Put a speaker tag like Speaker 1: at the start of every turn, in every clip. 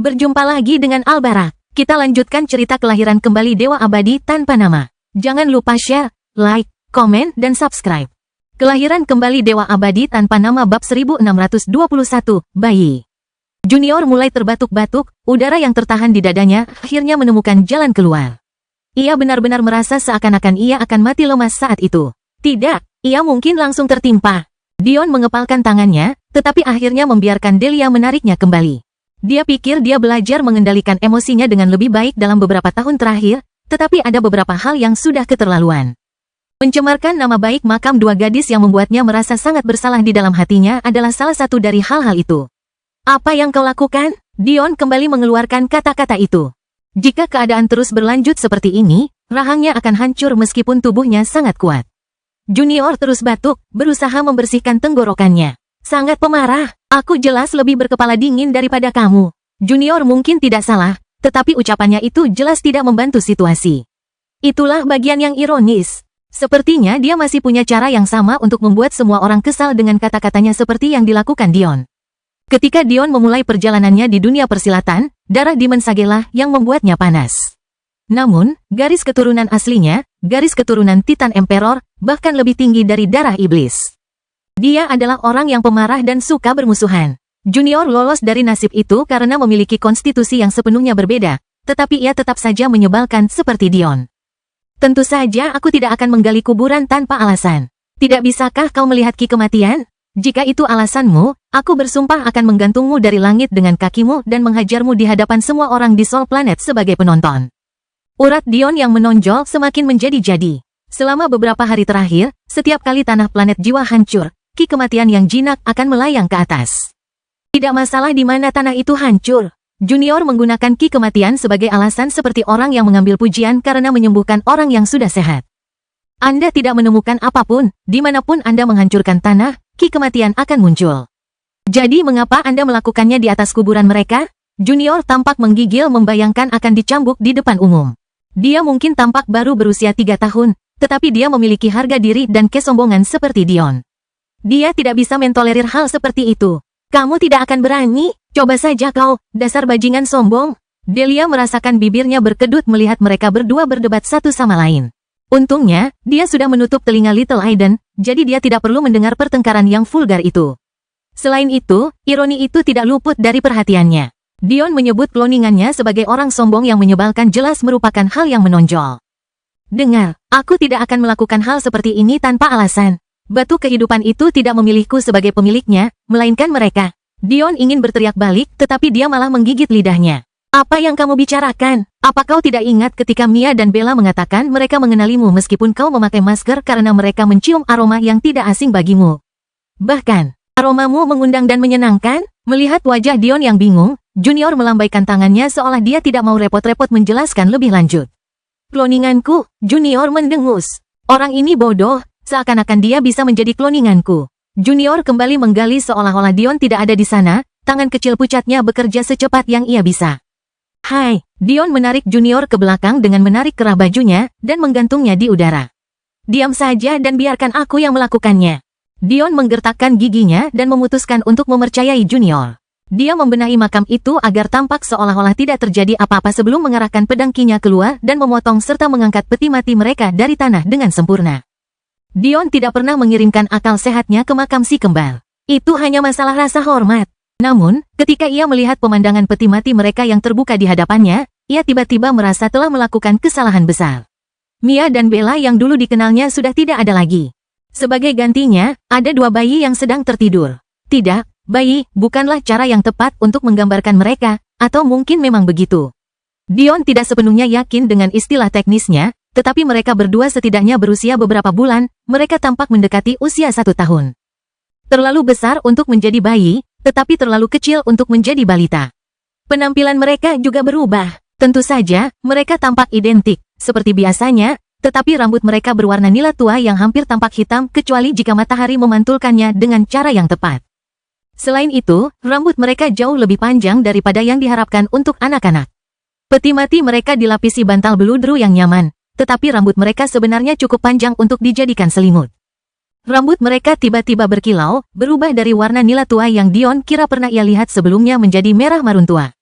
Speaker 1: Berjumpa lagi dengan Albarak. Kita lanjutkan cerita kelahiran kembali Dewa Abadi tanpa nama. Jangan lupa share, like, komen, dan subscribe. Kelahiran kembali Dewa Abadi tanpa nama bab 1621, bayi. Junior mulai terbatuk-batuk, udara yang tertahan di dadanya akhirnya menemukan jalan keluar. Ia benar-benar merasa seakan-akan ia akan mati lemas saat itu. Tidak, ia mungkin langsung tertimpa. Dion mengepalkan tangannya, tetapi akhirnya membiarkan Delia menariknya kembali. Dia pikir dia belajar mengendalikan emosinya dengan lebih baik dalam beberapa tahun terakhir, tetapi ada beberapa hal yang sudah keterlaluan. Mencemarkan nama baik makam dua gadis yang membuatnya merasa sangat bersalah di dalam hatinya adalah salah satu dari hal-hal itu. Apa yang kau lakukan? Dion kembali mengeluarkan kata-kata itu. Jika keadaan terus berlanjut seperti ini, rahangnya akan hancur meskipun tubuhnya sangat kuat. Junior terus batuk, berusaha membersihkan tenggorokannya. Sangat pemarah, aku jelas lebih berkepala dingin daripada kamu. Junior mungkin tidak salah, tetapi ucapannya itu jelas tidak membantu situasi. Itulah bagian yang ironis. Sepertinya dia masih punya cara yang sama untuk membuat semua orang kesal dengan kata-katanya seperti yang dilakukan Dion. Ketika Dion memulai perjalanannya di dunia persilatan, darah Demon Sagelah yang membuatnya panas. Namun, garis keturunan aslinya, garis keturunan Titan Emperor, bahkan lebih tinggi dari darah iblis. Dia adalah orang yang pemarah dan suka bermusuhan. Junior lolos dari nasib itu karena memiliki konstitusi yang sepenuhnya berbeda, tetapi ia tetap saja menyebalkan seperti Dion. Tentu saja aku tidak akan menggali kuburan tanpa alasan. Tidak bisakah kau melihat ki kematian? Jika itu alasanmu, aku bersumpah akan menggantungmu dari langit dengan kakimu dan menghajarmu di hadapan semua orang di Soul Planet sebagai penonton. Urat Dion yang menonjol semakin menjadi-jadi. Selama beberapa hari terakhir, setiap kali tanah planet jiwa hancur, ki kematian yang jinak akan melayang ke atas. Tidak masalah di mana tanah itu hancur. Junior menggunakan ki kematian sebagai alasan seperti orang yang mengambil pujian karena menyembuhkan orang yang sudah sehat. Anda tidak menemukan apapun, dimanapun Anda menghancurkan tanah, ki kematian akan muncul. Jadi mengapa Anda melakukannya di atas kuburan mereka? Junior tampak menggigil membayangkan akan dicambuk di depan umum. Dia mungkin tampak baru berusia 3 tahun, tetapi dia memiliki harga diri dan kesombongan seperti Dion. Dia tidak bisa mentolerir hal seperti itu. Kamu tidak akan berani? Coba saja kau, dasar bajingan sombong. Delia merasakan bibirnya berkedut melihat mereka berdua berdebat satu sama lain. Untungnya, dia sudah menutup telinga Little Aiden, jadi dia tidak perlu mendengar pertengkaran yang vulgar itu. Selain itu, ironi itu tidak luput dari perhatiannya. Dion menyebut kloningannya sebagai orang sombong yang menyebalkan jelas merupakan hal yang menonjol. Dengar, aku tidak akan melakukan hal seperti ini tanpa alasan. Batu kehidupan itu tidak memilihku sebagai pemiliknya, melainkan mereka. Dion ingin berteriak balik, tetapi dia malah menggigit lidahnya. Apa yang kamu bicarakan? Apa kau tidak ingat ketika Mia dan Bella mengatakan mereka mengenalimu meskipun kau memakai masker karena mereka mencium aroma yang tidak asing bagimu? Bahkan, aromamu mengundang dan menyenangkan? Melihat wajah Dion yang bingung, Junior melambaikan tangannya seolah dia tidak mau repot-repot menjelaskan lebih lanjut. Kloninganku, Junior mendengus. Orang ini bodoh. Seakan-akan dia bisa menjadi kloninganku. Junior kembali menggali seolah-olah Dion tidak ada di sana, tangan kecil pucatnya bekerja secepat yang ia bisa. Hai, Dion menarik Junior ke belakang dengan menarik kerah bajunya dan menggantungnya di udara. Diam saja dan biarkan aku yang melakukannya. Dion menggertakkan giginya dan memutuskan untuk mempercayai Junior. Dia membenahi makam itu agar tampak seolah-olah tidak terjadi apa-apa sebelum mengarahkan pedang kinya keluar dan memotong serta mengangkat peti mati mereka dari tanah dengan sempurna. Dion tidak pernah mengirimkan akal sehatnya ke makam si kembar. Itu hanya masalah rasa hormat. Namun, ketika ia melihat pemandangan peti mati mereka yang terbuka di hadapannya, ia tiba-tiba merasa telah melakukan kesalahan besar. Mia dan Bella yang dulu dikenalnya sudah tidak ada lagi. Sebagai gantinya, ada 2 bayi yang sedang tertidur. Tidak, bayi bukanlah cara yang tepat untuk menggambarkan mereka, atau mungkin memang begitu. Dion tidak sepenuhnya yakin dengan istilah teknisnya, tetapi mereka berdua setidaknya berusia beberapa bulan, mereka tampak mendekati usia 1 tahun. Terlalu besar untuk menjadi bayi, tetapi terlalu kecil untuk menjadi balita. Penampilan mereka juga berubah. Tentu saja, mereka tampak identik, seperti biasanya, tetapi rambut mereka berwarna nila tua yang hampir tampak hitam kecuali jika matahari memantulkannya dengan cara yang tepat. Selain itu, rambut mereka jauh lebih panjang daripada yang diharapkan untuk anak-anak. Peti mati mereka dilapisi bantal beludru yang nyaman. Tetapi rambut mereka sebenarnya cukup panjang untuk dijadikan selimut. Rambut mereka tiba-tiba berkilau, berubah dari warna nila tua yang Dion kira pernah ia lihat sebelumnya menjadi merah marun tua.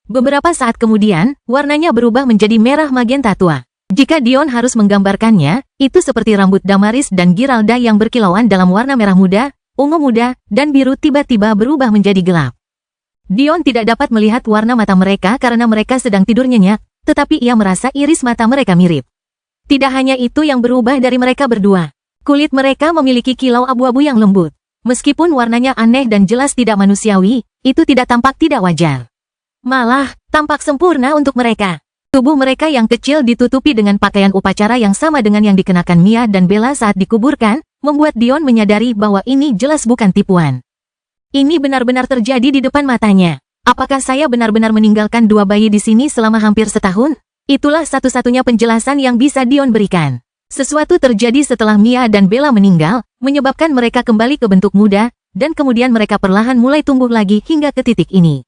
Speaker 1: Beberapa saat kemudian, warnanya berubah menjadi merah magenta tua. Jika Dion harus menggambarkannya, itu seperti rambut Damaris dan Giralda yang berkilauan dalam warna merah muda, ungu muda, dan biru tiba-tiba berubah menjadi gelap. Dion tidak dapat melihat warna mata mereka karena mereka sedang tidur nyenyak, tetapi ia merasa iris mata mereka mirip. Tidak hanya itu yang berubah dari mereka berdua. Kulit mereka memiliki kilau abu-abu yang lembut. Meskipun warnanya aneh dan jelas tidak manusiawi, itu tidak tampak tidak wajar. Malah, tampak sempurna untuk mereka. Tubuh mereka yang kecil ditutupi dengan pakaian upacara yang sama dengan yang dikenakan Mia dan Bella saat dikuburkan, membuat Dion menyadari bahwa ini jelas bukan tipuan. Ini benar-benar terjadi di depan matanya. Apakah saya benar-benar meninggalkan dua bayi di sini selama hampir setahun? Itulah satu-satunya penjelasan yang bisa Dion berikan. Sesuatu terjadi setelah Mia dan Bella meninggal, menyebabkan mereka kembali ke bentuk muda, dan kemudian mereka perlahan mulai tumbuh lagi hingga ke titik ini.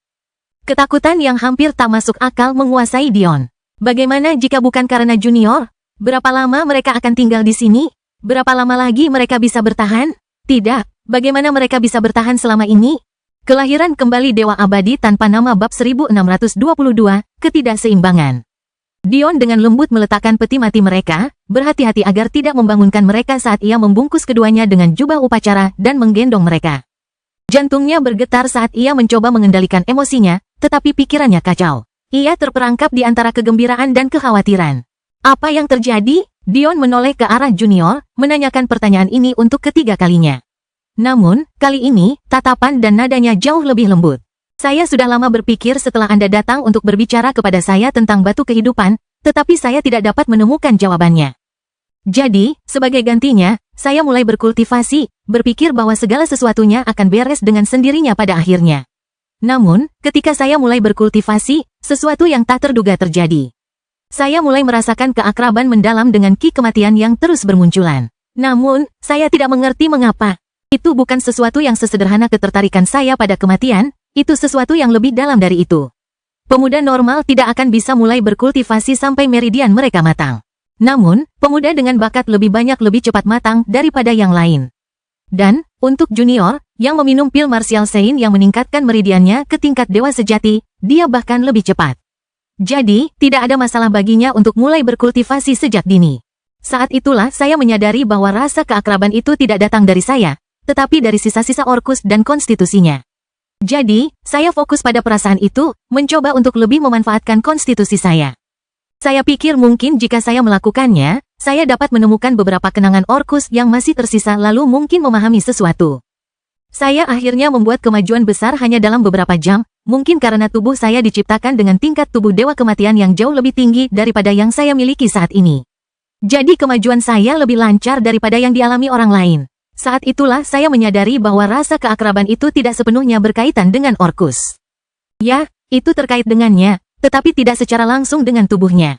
Speaker 1: Ketakutan yang hampir tak masuk akal menguasai Dion. Bagaimana jika bukan karena Junior? Berapa lama mereka akan tinggal di sini? Berapa lama lagi mereka bisa bertahan? Tidak, bagaimana mereka bisa bertahan selama ini? Kelahiran kembali Dewa Abadi tanpa nama bab 1622, ketidakseimbangan. Dion dengan lembut meletakkan peti mati mereka, berhati-hati agar tidak membangunkan mereka saat ia membungkus keduanya dengan jubah upacara dan menggendong mereka. Jantungnya bergetar saat ia mencoba mengendalikan emosinya, tetapi pikirannya kacau. Ia terperangkap di antara kegembiraan dan kekhawatiran. Apa yang terjadi? Dion menoleh ke arah Junior, menanyakan pertanyaan ini untuk ketiga kalinya. Namun, kali ini, tatapan dan nadanya jauh lebih lembut. Saya sudah lama berpikir setelah Anda datang untuk berbicara kepada saya tentang batu kehidupan, tetapi saya tidak dapat menemukan jawabannya. Jadi, sebagai gantinya, saya mulai berkultivasi, berpikir bahwa segala sesuatunya akan beres dengan sendirinya pada akhirnya. Namun, ketika saya mulai berkultivasi, sesuatu yang tak terduga terjadi. Saya mulai merasakan keakraban mendalam dengan ki kematian yang terus bermunculan. Namun, saya tidak mengerti mengapa. Itu bukan sesuatu yang sesederhana ketertarikan saya pada kematian, itu sesuatu yang lebih dalam dari itu. Pemuda normal tidak akan bisa mulai berkultivasi sampai meridian mereka matang. Namun, pemuda dengan bakat lebih banyak lebih cepat matang daripada yang lain. Dan, untuk Junior, yang meminum pil Martial Sein yang meningkatkan meridiannya ke tingkat dewa sejati, dia bahkan lebih cepat. Jadi, tidak ada masalah baginya untuk mulai berkultivasi sejak dini. Saat itulah saya menyadari bahwa rasa keakraban itu tidak datang dari saya, tetapi dari sisa-sisa Orcus dan konstitusinya. Jadi, saya fokus pada perasaan itu, mencoba untuk lebih memanfaatkan konstitusi saya. Saya pikir mungkin jika saya melakukannya, saya dapat menemukan beberapa kenangan Orcus yang masih tersisa lalu mungkin memahami sesuatu. Saya akhirnya membuat kemajuan besar hanya dalam beberapa jam, mungkin karena tubuh saya diciptakan dengan tingkat tubuh dewa kematian yang jauh lebih tinggi daripada yang saya miliki saat ini. Jadi kemajuan saya lebih lancar daripada yang dialami orang lain. Saat itulah saya menyadari bahwa rasa keakraban itu tidak sepenuhnya berkaitan dengan Orcus. Ya, itu terkait dengannya, tetapi tidak secara langsung dengan tubuhnya.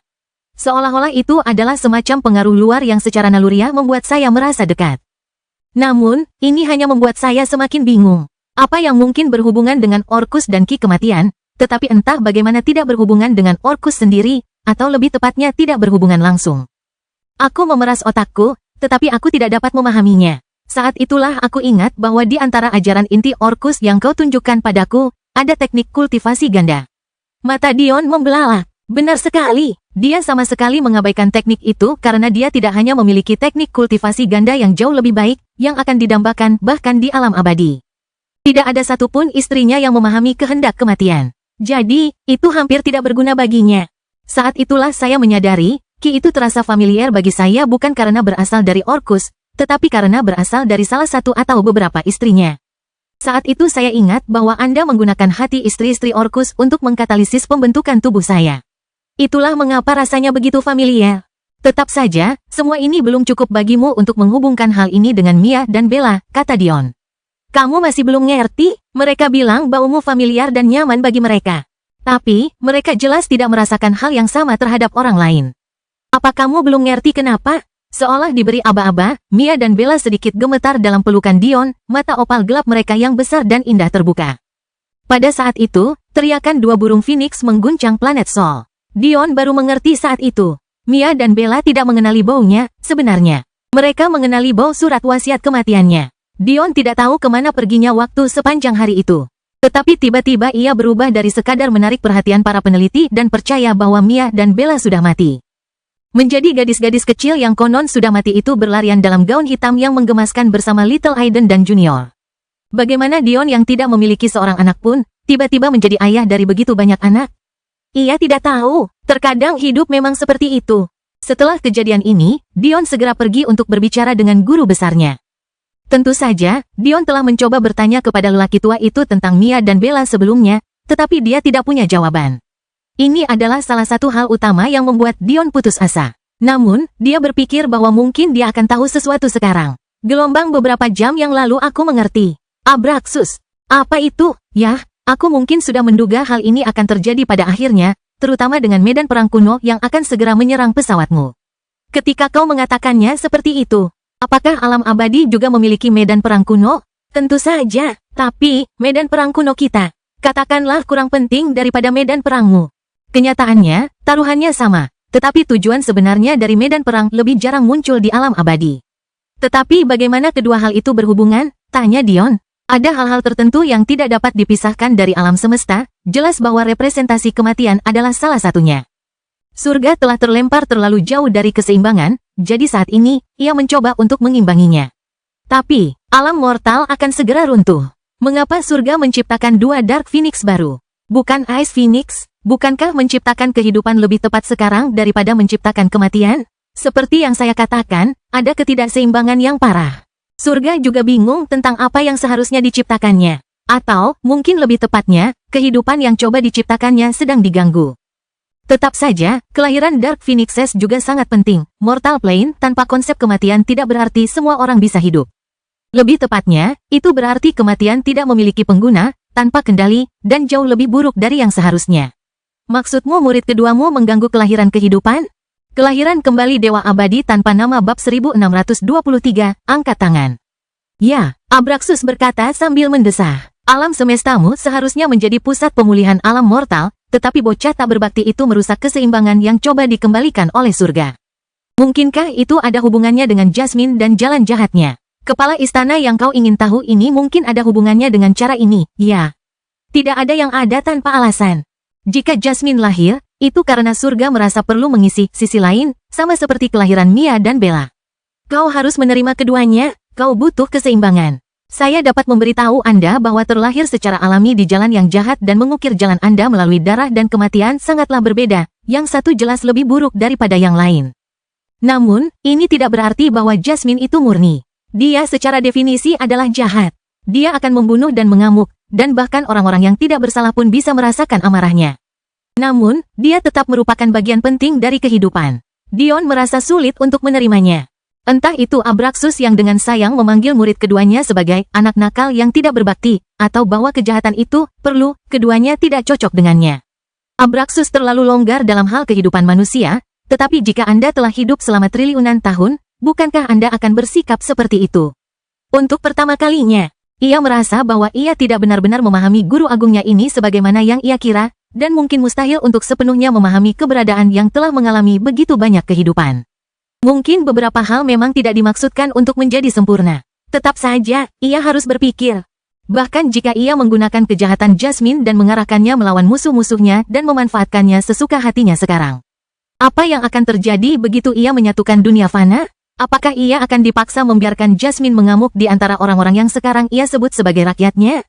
Speaker 1: Seolah-olah itu adalah semacam pengaruh luar yang secara naluriah membuat saya merasa dekat. Namun, ini hanya membuat saya semakin bingung. Apa yang mungkin berhubungan dengan Orcus dan ki kematian, tetapi entah bagaimana tidak berhubungan dengan Orcus sendiri, atau lebih tepatnya tidak berhubungan langsung. Aku memeras otakku, tetapi aku tidak dapat memahaminya. Saat itulah aku ingat bahwa di antara ajaran inti Orcus yang kau tunjukkan padaku, ada teknik kultivasi ganda. Mata Dion membelalak. Benar sekali, dia sama sekali mengabaikan teknik itu karena dia tidak hanya memiliki teknik kultivasi ganda yang jauh lebih baik, yang akan didambakan bahkan di alam abadi. Tidak ada satupun istrinya yang memahami kehendak kematian. Jadi, itu hampir tidak berguna baginya. Saat itulah saya menyadari, ki itu terasa familiar bagi saya bukan karena berasal dari Orcus, tetapi karena berasal dari salah satu atau beberapa istrinya. Saat itu saya ingat bahwa Anda menggunakan hati istri-istri Orcus untuk mengkatalisis pembentukan tubuh saya. Itulah mengapa rasanya begitu familiar. Tetap saja, semua ini belum cukup bagimu untuk menghubungkan hal ini dengan Mia dan Bella, kata Dion. Kamu masih belum ngerti? Mereka bilang baumu familiar dan nyaman bagi mereka. Tapi, mereka jelas tidak merasakan hal yang sama terhadap orang lain. Apa kamu belum ngerti kenapa? Seolah diberi aba-aba, Mia dan Bella sedikit gemetar dalam pelukan Dion, mata opal gelap mereka yang besar dan indah terbuka. Pada saat itu, teriakan dua burung phoenix mengguncang planet Sol. Dion baru mengerti saat itu. Mia dan Bella tidak mengenali baunya, sebenarnya. Mereka mengenali bau surat wasiat kematiannya. Dion tidak tahu kemana perginya waktu sepanjang hari itu. Tetapi tiba-tiba ia berubah dari sekadar menarik perhatian para peneliti dan percaya bahwa Mia dan Bella sudah mati. Menjadi gadis-gadis kecil yang konon sudah mati itu berlarian dalam gaun hitam yang menggemaskan bersama Little Aiden dan Junior. Bagaimana Dion yang tidak memiliki seorang anak pun, tiba-tiba menjadi ayah dari begitu banyak anak? Ia tidak tahu, terkadang hidup memang seperti itu. Setelah kejadian ini, Dion segera pergi untuk berbicara dengan guru besarnya. Tentu saja, Dion telah mencoba bertanya kepada lelaki tua itu tentang Mia dan Bella sebelumnya, tetapi dia tidak punya jawaban. Ini adalah salah satu hal utama yang membuat Dion putus asa. Namun, dia berpikir bahwa mungkin dia akan tahu sesuatu sekarang. Gelombang beberapa jam yang lalu aku mengerti. Abraxus. Apa itu? Yah, aku mungkin sudah menduga hal ini akan terjadi pada akhirnya, terutama dengan medan perang kuno yang akan segera menyerang pesawatmu. Ketika kau mengatakannya seperti itu, apakah alam abadi juga memiliki medan perang kuno? Tentu saja, tapi medan perang kuno kita, katakanlah kurang penting daripada medan perangmu. Kenyataannya, taruhannya sama, tetapi tujuan sebenarnya dari medan perang lebih jarang muncul di alam abadi. Tetapi bagaimana kedua hal itu berhubungan? Tanya Dion. Ada hal-hal tertentu yang tidak dapat dipisahkan dari alam semesta, jelas bahwa representasi kematian adalah salah satunya. Surga telah terlempar terlalu jauh dari keseimbangan, jadi saat ini, ia mencoba untuk mengimbanginya. Tapi, alam mortal akan segera runtuh. Mengapa surga menciptakan dua Dark Phoenix baru? Bukan Ice Phoenix? Bukankah menciptakan kehidupan lebih tepat sekarang daripada menciptakan kematian? Seperti yang saya katakan, ada ketidakseimbangan yang parah. Surga juga bingung tentang apa yang seharusnya diciptakannya. Atau, mungkin lebih tepatnya, kehidupan yang coba diciptakannya sedang diganggu. Tetap saja, kelahiran Dark Phoenixes juga sangat penting. Mortal Plane tanpa konsep kematian tidak berarti semua orang bisa hidup. Lebih tepatnya, itu berarti kematian tidak memiliki pengguna, tanpa kendali, dan jauh lebih buruk dari yang seharusnya. Maksudmu murid keduamu mengganggu kelahiran kehidupan? Kelahiran kembali Dewa Abadi tanpa nama bab 1623, angkat tangan. Ya, Abraxus berkata sambil mendesah. Alam semestamu seharusnya menjadi pusat pemulihan alam mortal, tetapi bocah tak berbakti itu merusak keseimbangan yang coba dikembalikan oleh surga. Mungkinkah itu ada hubungannya dengan Jasmine dan jalan jahatnya? Kepala istana yang kau ingin tahu ini mungkin ada hubungannya dengan cara ini, ya. Tidak ada yang ada tanpa alasan. Jika Jasmine lahir, itu karena surga merasa perlu mengisi sisi lain, sama seperti kelahiran Mia dan Bella. Kau harus menerima keduanya, kau butuh keseimbangan. Saya dapat memberitahu Anda bahwa terlahir secara alami di jalan yang jahat dan mengukir jalan Anda melalui darah dan kematian sangatlah berbeda, yang satu jelas lebih buruk daripada yang lain. Namun, ini tidak berarti bahwa Jasmine itu murni. Dia secara definisi adalah jahat. Dia akan membunuh dan mengamuk, dan bahkan orang-orang yang tidak bersalah pun bisa merasakan amarahnya. Namun, dia tetap merupakan bagian penting dari kehidupan. Dion merasa sulit untuk menerimanya. Entah itu Abraxus yang dengan sayang memanggil murid keduanya sebagai anak nakal yang tidak berbakti, atau bahwa kejahatan itu perlu, keduanya tidak cocok dengannya. Abraxus terlalu longgar dalam hal kehidupan manusia, tetapi jika Anda telah hidup selama triliunan tahun, bukankah Anda akan bersikap seperti itu? Untuk pertama kalinya, ia merasa bahwa ia tidak benar-benar memahami guru agungnya ini sebagaimana yang ia kira, dan mungkin mustahil untuk sepenuhnya memahami keberadaan yang telah mengalami begitu banyak kehidupan. Mungkin beberapa hal memang tidak dimaksudkan untuk menjadi sempurna. Tetap saja, ia harus berpikir. Bahkan jika ia menggunakan kejahatan Jasmine dan mengarahkannya melawan musuh-musuhnya dan memanfaatkannya sesuka hatinya sekarang. Apa yang akan terjadi begitu ia menyatukan dunia fana? Apakah ia akan dipaksa membiarkan Jasmine mengamuk di antara orang-orang yang sekarang ia sebut sebagai rakyatnya?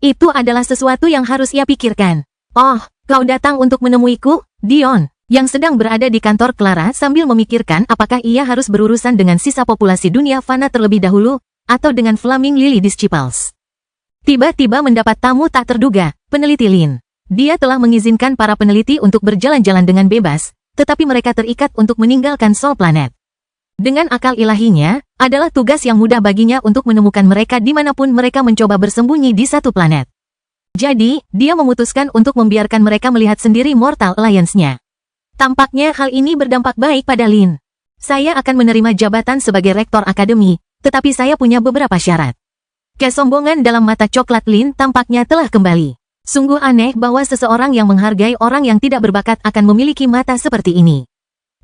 Speaker 1: Itu adalah sesuatu yang harus ia pikirkan. Oh, kau datang untuk menemuiku, Dion, yang sedang berada di kantor Clara sambil memikirkan apakah ia harus berurusan dengan sisa populasi dunia fana terlebih dahulu, atau dengan Flaming Lily Disciples. Tiba-tiba mendapat tamu tak terduga, peneliti Lin. Dia telah mengizinkan para peneliti untuk berjalan-jalan dengan bebas, tetapi mereka terikat untuk meninggalkan Sol Planet. Dengan akal ilahinya, adalah tugas yang mudah baginya untuk menemukan mereka dimanapun mereka mencoba bersembunyi di satu planet. Jadi, dia memutuskan untuk membiarkan mereka melihat sendiri Mortal Alliance-nya. Tampaknya hal ini berdampak baik pada Lin. Saya akan menerima jabatan sebagai rektor akademi, tetapi saya punya beberapa syarat. Kesombongan dalam mata coklat Lin tampaknya telah kembali. Sungguh aneh bahwa seseorang yang menghargai orang yang tidak berbakat akan memiliki mata seperti ini.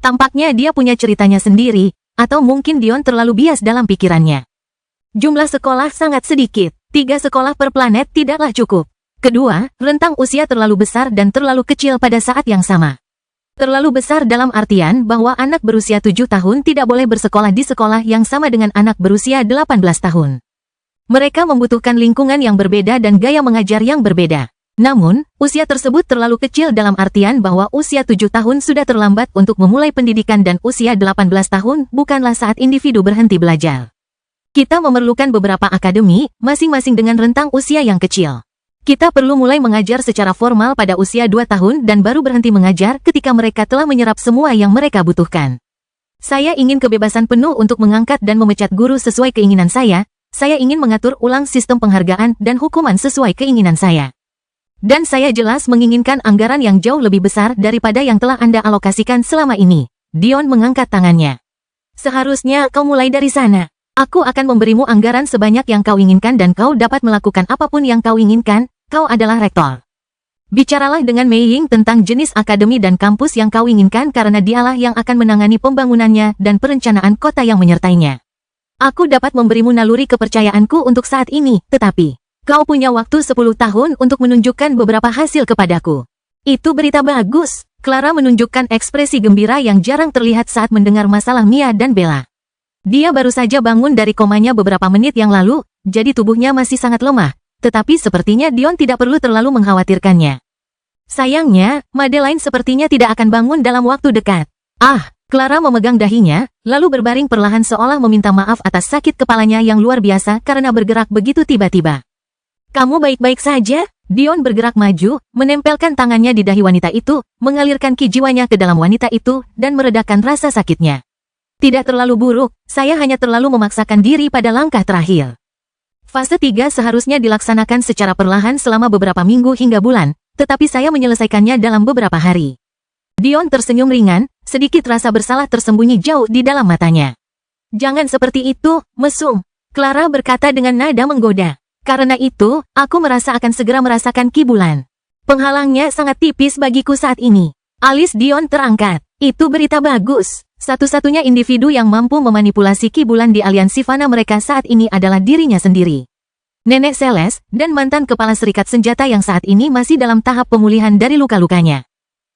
Speaker 1: Tampaknya dia punya ceritanya sendiri, atau mungkin Dion terlalu bias dalam pikirannya. Jumlah sekolah sangat sedikit, 3 sekolah per planet tidaklah cukup. Kedua, rentang usia terlalu besar dan terlalu kecil pada saat yang sama. Terlalu besar dalam artian bahwa anak berusia 7 tahun tidak boleh bersekolah di sekolah yang sama dengan anak berusia 18 tahun. Mereka membutuhkan lingkungan yang berbeda dan gaya mengajar yang berbeda. Namun, usia tersebut terlalu kecil dalam artian bahwa usia 7 tahun sudah terlambat untuk memulai pendidikan dan usia 18 tahun bukanlah saat individu berhenti belajar. Kita memerlukan beberapa akademi, masing-masing dengan rentang usia yang kecil. Kita perlu mulai mengajar secara formal pada usia 2 tahun dan baru berhenti mengajar ketika mereka telah menyerap semua yang mereka butuhkan. Saya ingin kebebasan penuh untuk mengangkat dan memecat guru sesuai keinginan saya. Saya ingin mengatur ulang sistem penghargaan dan hukuman sesuai keinginan saya. Dan saya jelas menginginkan anggaran yang jauh lebih besar daripada yang telah Anda alokasikan selama ini. Dion mengangkat tangannya. Seharusnya kau mulai dari sana. Aku akan memberimu anggaran sebanyak yang kau inginkan dan kau dapat melakukan apapun yang kau inginkan. Kau adalah rektor. Bicaralah dengan Mei Ying tentang jenis akademi dan kampus yang kau inginkan karena dialah yang akan menangani pembangunannya dan perencanaan kota yang menyertainya. Aku dapat memberimu naluri kepercayaanku untuk saat ini, tetapi kau punya waktu 10 tahun untuk menunjukkan beberapa hasil kepadaku. Itu berita bagus. Clara menunjukkan ekspresi gembira yang jarang terlihat saat mendengar masalah Mia dan Bella. Dia baru saja bangun dari komanya beberapa menit yang lalu, jadi tubuhnya masih sangat lemah. Tetapi sepertinya Dion tidak perlu terlalu mengkhawatirkannya. Sayangnya, Madeline sepertinya tidak akan bangun dalam waktu dekat. Clara memegang dahinya, lalu berbaring perlahan seolah meminta maaf atas sakit kepalanya yang luar biasa karena bergerak begitu tiba-tiba. Kamu baik-baik saja? Dion bergerak maju, menempelkan tangannya di dahi wanita itu, mengalirkan ki jiwanya ke dalam wanita itu, dan meredakan rasa sakitnya. Tidak terlalu buruk, saya hanya terlalu memaksakan diri pada langkah terakhir. Fase 3 seharusnya dilaksanakan secara perlahan selama beberapa minggu hingga bulan, tetapi saya menyelesaikannya dalam beberapa hari. Dion tersenyum ringan, sedikit rasa bersalah tersembunyi jauh di dalam matanya. Jangan seperti itu, mesum. Clara berkata dengan nada menggoda. Karena itu, aku merasa akan segera merasakan ki bulan. Penghalangnya sangat tipis bagiku saat ini. Alis Dion terangkat. Itu berita bagus. Satu-satunya individu yang mampu memanipulasi ki bulan di aliansi fana mereka saat ini adalah dirinya sendiri. Nenek Celeste dan mantan kepala serikat senjata yang saat ini masih dalam tahap pemulihan dari luka-lukanya.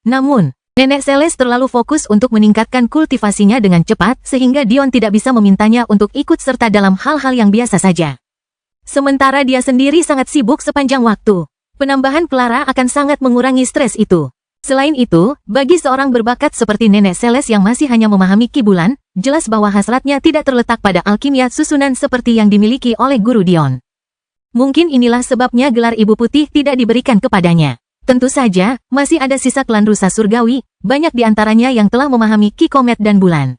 Speaker 1: Namun, Nenek Celeste terlalu fokus untuk meningkatkan kultivasinya dengan cepat sehingga Dion tidak bisa memintanya untuk ikut serta dalam hal-hal yang biasa saja. Sementara dia sendiri sangat sibuk sepanjang waktu. Penambahan Clara akan sangat mengurangi stres itu. Selain itu, bagi seorang berbakat seperti Nenek Celeste yang masih hanya memahami ki bulan, jelas bahwa hasratnya tidak terletak pada alkimia susunan seperti yang dimiliki oleh Guru Dion. Mungkin inilah sebabnya gelar Ibu Putih tidak diberikan kepadanya. Tentu saja, masih ada sisa klan rusa surgawi, banyak di antaranya yang telah memahami ki komet dan bulan.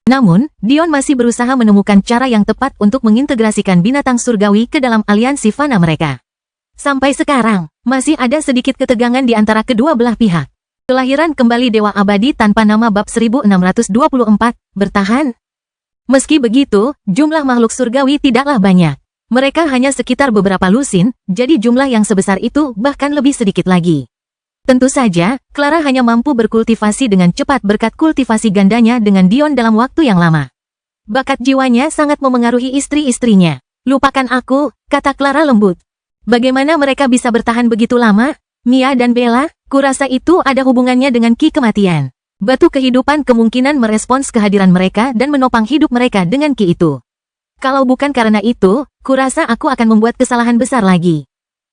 Speaker 1: Namun, Dion masih berusaha menemukan cara yang tepat untuk mengintegrasikan binatang surgawi ke dalam aliansi fana mereka. Sampai sekarang, masih ada sedikit ketegangan di antara kedua belah pihak. Kelahiran kembali Dewa Abadi tanpa nama bab 1624, bertahan. Meski begitu, jumlah makhluk surgawi tidaklah banyak. Mereka hanya sekitar beberapa lusin, jadi jumlah yang sebesar itu bahkan lebih sedikit lagi. Tentu saja, Clara hanya mampu berkultivasi dengan cepat berkat kultivasi gandanya dengan Dion dalam waktu yang lama. Bakat jiwanya sangat memengaruhi istri-istrinya. Lupakan aku, kata Clara lembut. Bagaimana mereka bisa bertahan begitu lama? Mia dan Bella, kurasa itu ada hubungannya dengan ki kematian. Batu kehidupan kemungkinan merespons kehadiran mereka dan menopang hidup mereka dengan ki itu. Kalau bukan karena itu, kurasa aku akan membuat kesalahan besar lagi.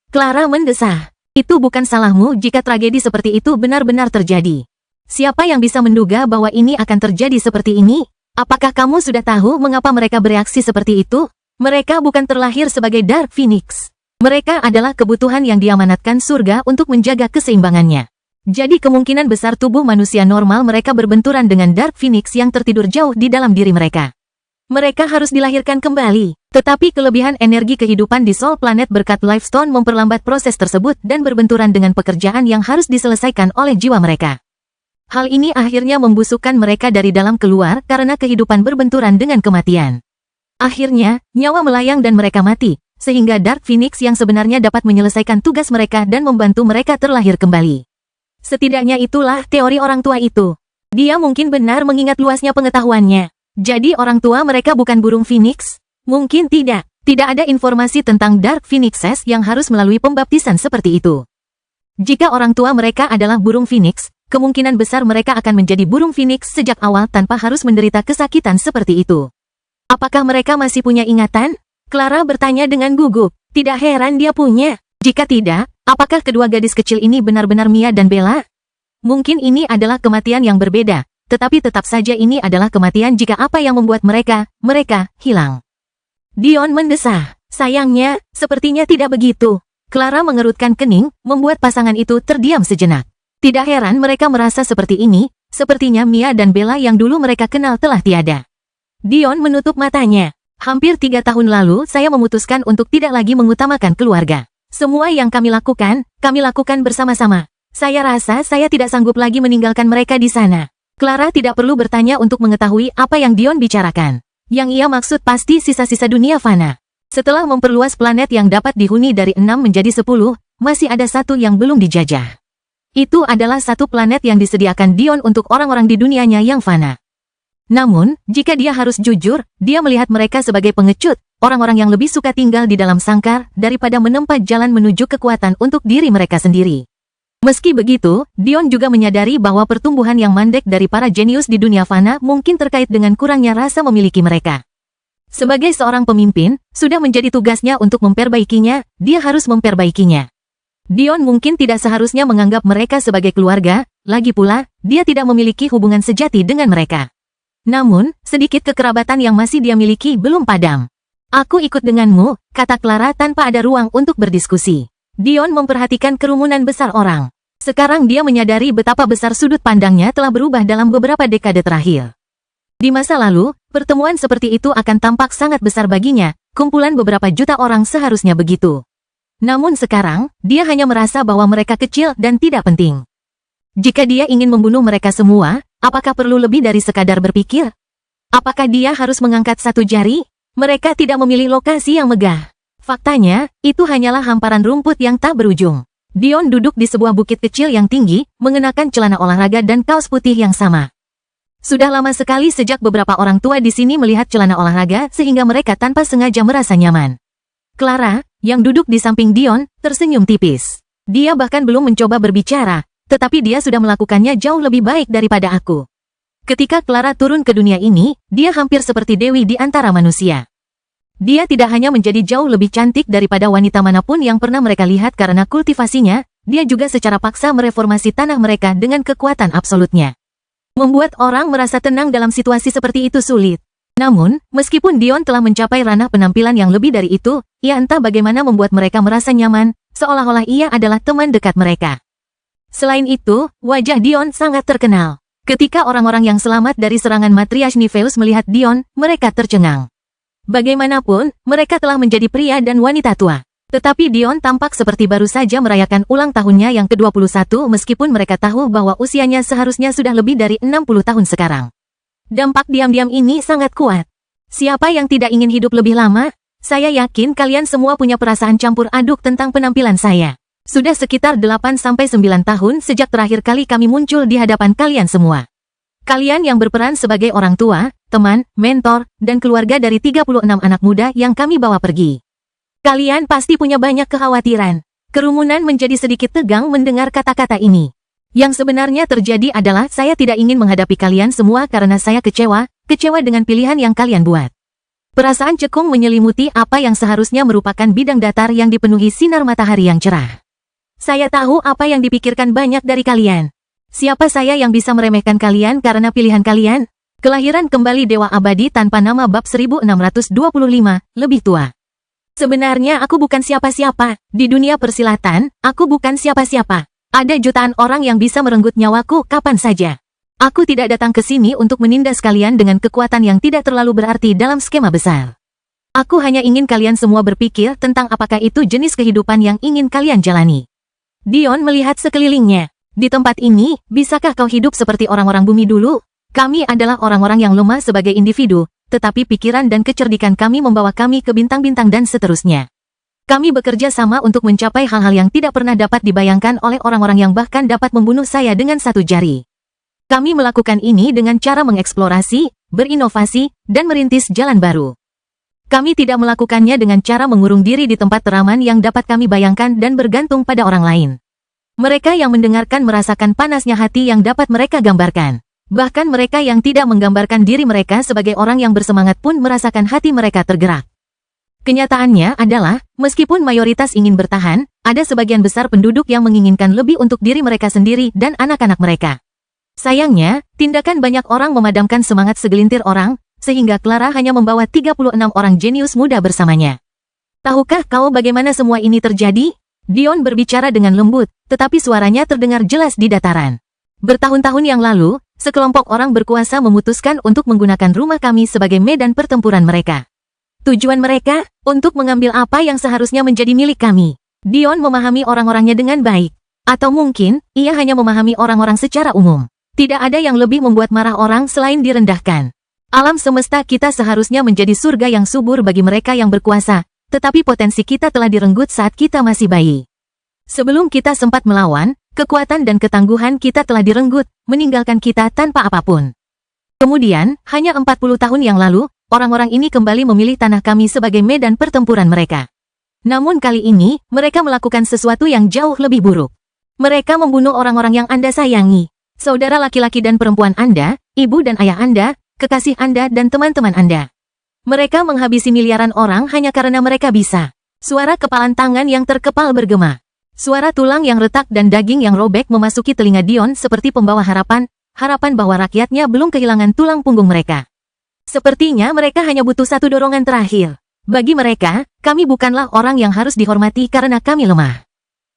Speaker 1: Clara mendesah. Itu bukan salahmu jika tragedi seperti itu benar-benar terjadi. Siapa yang bisa menduga bahwa ini akan terjadi seperti ini? Apakah kamu sudah tahu mengapa mereka bereaksi seperti itu? Mereka bukan terlahir sebagai Dark Phoenix. Mereka adalah kebutuhan yang diamanatkan surga untuk menjaga keseimbangannya. Jadi kemungkinan besar tubuh manusia normal mereka berbenturan dengan Dark Phoenix yang tertidur jauh di dalam diri mereka. Mereka harus dilahirkan kembali. Tetapi kelebihan energi kehidupan di Soul Planet berkat Lifestone memperlambat proses tersebut dan berbenturan dengan pekerjaan yang harus diselesaikan oleh jiwa mereka. Hal ini akhirnya membusukkan mereka dari dalam keluar karena kehidupan berbenturan dengan kematian. Akhirnya, nyawa melayang dan mereka mati, sehingga Dark Phoenix yang sebenarnya dapat menyelesaikan tugas mereka dan membantu mereka terlahir kembali. Setidaknya itulah teori orang tua itu. Dia mungkin benar mengingat luasnya pengetahuannya. Jadi orang tua mereka bukan burung Phoenix? Mungkin tidak. Tidak ada informasi tentang Dark Phoenixes yang harus melalui pembaptisan seperti itu. Jika orang tua mereka adalah burung phoenix, kemungkinan besar mereka akan menjadi burung phoenix sejak awal tanpa harus menderita kesakitan seperti itu. Apakah mereka masih punya ingatan? Clara bertanya dengan gugup. Tidak heran dia punya. Jika tidak, apakah kedua gadis kecil ini benar-benar Mia dan Bella? Mungkin ini adalah kematian yang berbeda, tetapi tetap saja ini adalah kematian jika apa yang membuat mereka hilang. Dion mendesah. Sayangnya, sepertinya tidak begitu. Clara mengerutkan kening, membuat pasangan itu terdiam sejenak. Tidak heran mereka merasa seperti ini, sepertinya Mia dan Bella yang dulu mereka kenal telah tiada. Dion menutup matanya. Hampir 3 tahun lalu saya memutuskan untuk tidak lagi mengutamakan keluarga. Semua yang kami lakukan bersama-sama. Saya rasa saya tidak sanggup lagi meninggalkan mereka di sana. Clara tidak perlu bertanya untuk mengetahui apa yang Dion bicarakan. Yang ia maksud pasti sisa-sisa dunia fana. Setelah memperluas planet yang dapat dihuni dari 6 menjadi 10, masih ada satu yang belum dijajah. Itu adalah satu planet yang disediakan Dion untuk orang-orang di dunianya yang fana. Namun, jika dia harus jujur, dia melihat mereka sebagai pengecut, orang-orang yang lebih suka tinggal di dalam sangkar daripada menempat jalan menuju kekuatan untuk diri mereka sendiri. Meski begitu, Dion juga menyadari bahwa pertumbuhan yang mandek dari para jenius di dunia fana mungkin terkait dengan kurangnya rasa memiliki mereka. Sebagai seorang pemimpin, sudah menjadi tugasnya untuk memperbaikinya, dia harus memperbaikinya. Dion mungkin tidak seharusnya menganggap mereka sebagai keluarga, lagi pula, dia tidak memiliki hubungan sejati dengan mereka. Namun, sedikit kekerabatan yang masih dia miliki belum padam. Aku ikut denganmu, kata Clara tanpa ada ruang untuk berdiskusi. Dion memperhatikan kerumunan besar orang. Sekarang dia menyadari betapa besar sudut pandangnya telah berubah dalam beberapa dekade terakhir. Di masa lalu, pertemuan seperti itu akan tampak sangat besar baginya, kumpulan beberapa juta orang seharusnya begitu. Namun sekarang, dia hanya merasa bahwa mereka kecil dan tidak penting. Jika dia ingin membunuh mereka semua, apakah perlu lebih dari sekadar berpikir? Apakah dia harus mengangkat satu jari? Mereka tidak memilih lokasi yang megah. Faktanya, itu hanyalah hamparan rumput yang tak berujung. Dion duduk di sebuah bukit kecil yang tinggi, mengenakan celana olahraga dan kaos putih yang sama. Sudah lama sekali sejak beberapa orang tua di sini melihat celana olahraga sehingga mereka tanpa sengaja merasa nyaman. Clara, yang duduk di samping Dion, tersenyum tipis. Dia bahkan belum mencoba berbicara, tetapi dia sudah melakukannya jauh lebih baik daripada aku. Ketika Clara turun ke dunia ini, dia hampir seperti dewi di antara manusia. Dia tidak hanya menjadi jauh lebih cantik daripada wanita manapun yang pernah mereka lihat karena kultivasinya, dia juga secara paksa mereformasi tanah mereka dengan kekuatan absolutnya. Membuat orang merasa tenang dalam situasi seperti itu sulit. Namun, meskipun Dion telah mencapai ranah penampilan yang lebih dari itu, ia entah bagaimana membuat mereka merasa nyaman, seolah-olah ia adalah teman dekat mereka. Selain itu, wajah Dion sangat terkenal. Ketika orang-orang yang selamat dari serangan Matriarch Nifeus melihat Dion, mereka tercengang. Bagaimanapun, mereka telah menjadi pria dan wanita tua. Tetapi Dion tampak seperti baru saja merayakan ulang tahunnya yang ke-21 meskipun mereka tahu bahwa usianya seharusnya sudah lebih dari 60 tahun sekarang. Dampak diam-diam ini sangat kuat. Siapa yang tidak ingin hidup lebih lama? Saya yakin kalian semua punya perasaan campur aduk tentang penampilan saya. Sudah sekitar 8-9 tahun sejak terakhir kali kami muncul di hadapan kalian semua. Kalian yang berperan sebagai orang tua, teman, mentor, dan keluarga dari 36 anak muda yang kami bawa pergi. Kalian pasti punya banyak kekhawatiran. Kerumunan menjadi sedikit tegang mendengar kata-kata ini. Yang sebenarnya terjadi adalah saya tidak ingin menghadapi kalian semua karena saya kecewa dengan pilihan yang kalian buat. Perasaan cekung menyelimuti apa yang seharusnya merupakan bidang datar yang dipenuhi sinar matahari yang cerah. Saya tahu apa yang dipikirkan banyak dari kalian. Siapa saya yang bisa meremehkan kalian karena pilihan kalian? Kelahiran kembali Dewa Abadi tanpa nama bab 1625, lebih tua. Sebenarnya aku bukan siapa-siapa. Di dunia persilatan, aku bukan siapa-siapa. Ada jutaan orang yang bisa merenggut nyawaku kapan saja. Aku tidak datang ke sini untuk menindas kalian dengan kekuatan yang tidak terlalu berarti dalam skema besar. Aku hanya ingin kalian semua berpikir tentang apakah itu jenis kehidupan yang ingin kalian jalani. Dion melihat sekelilingnya. Di tempat ini, bisakah kau hidup seperti orang-orang bumi dulu? Kami adalah orang-orang yang lemah sebagai individu, tetapi pikiran dan kecerdikan kami membawa kami ke bintang-bintang dan seterusnya. Kami bekerja sama untuk mencapai hal-hal yang tidak pernah dapat dibayangkan oleh orang-orang yang bahkan dapat membunuh saya dengan satu jari. Kami melakukan ini dengan cara mengeksplorasi, berinovasi, dan merintis jalan baru. Kami tidak melakukannya dengan cara mengurung diri di tempat teraman yang dapat kami bayangkan dan bergantung pada orang lain. Mereka yang mendengarkan merasakan panasnya hati yang dapat mereka gambarkan. Bahkan mereka yang tidak menggambarkan diri mereka sebagai orang yang bersemangat pun merasakan hati mereka tergerak. Kenyataannya adalah, meskipun mayoritas ingin bertahan, ada sebagian besar penduduk yang menginginkan lebih untuk diri mereka sendiri dan anak-anak mereka. Sayangnya, tindakan banyak orang memadamkan semangat segelintir orang, sehingga Clara hanya membawa 36 orang jenius muda bersamanya. Tahukah kau bagaimana semua ini terjadi? Dion berbicara dengan lembut, tetapi suaranya terdengar jelas di dataran. Bertahun-tahun yang lalu, sekelompok orang berkuasa memutuskan untuk menggunakan rumah kami sebagai medan pertempuran mereka. Tujuan mereka, untuk mengambil apa yang seharusnya menjadi milik kami. Dion memahami orang-orangnya dengan baik. Atau mungkin, ia hanya memahami orang-orang secara umum. Tidak ada yang lebih membuat marah orang selain direndahkan. Alam semesta kita seharusnya menjadi surga yang subur bagi mereka yang berkuasa, tetapi potensi kita telah direnggut saat kita masih bayi. Sebelum kita sempat melawan, kekuatan dan ketangguhan kita telah direnggut, meninggalkan kita tanpa apapun. Kemudian, hanya 40 tahun yang lalu, orang-orang ini kembali memilih tanah kami sebagai medan pertempuran mereka. Namun kali ini, mereka melakukan sesuatu yang jauh lebih buruk. Mereka membunuh orang-orang yang Anda sayangi. Saudara laki-laki dan perempuan Anda, ibu dan ayah Anda, kekasih Anda dan teman-teman Anda. Mereka menghabisi miliaran orang hanya karena mereka bisa. Suara kepalan tangan yang terkepal bergema. Suara tulang yang retak dan daging yang robek memasuki telinga Dion seperti pembawa harapan bahwa rakyatnya belum kehilangan tulang punggung mereka. Sepertinya mereka hanya butuh satu dorongan terakhir. Bagi mereka, kami bukanlah orang yang harus dihormati karena kami lemah.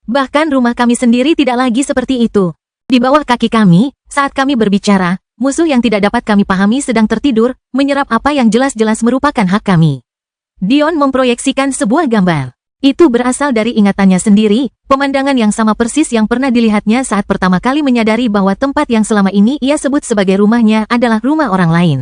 Speaker 1: Bahkan rumah kami sendiri tidak lagi seperti itu. Di bawah kaki kami, saat kami berbicara, musuh yang tidak dapat kami pahami sedang tertidur, menyerap apa yang jelas-jelas merupakan hak kami. Dion memproyeksikan sebuah gambar. Itu berasal dari ingatannya sendiri, pemandangan yang sama persis yang pernah dilihatnya saat pertama kali menyadari bahwa tempat yang selama ini ia sebut sebagai rumahnya adalah rumah orang lain.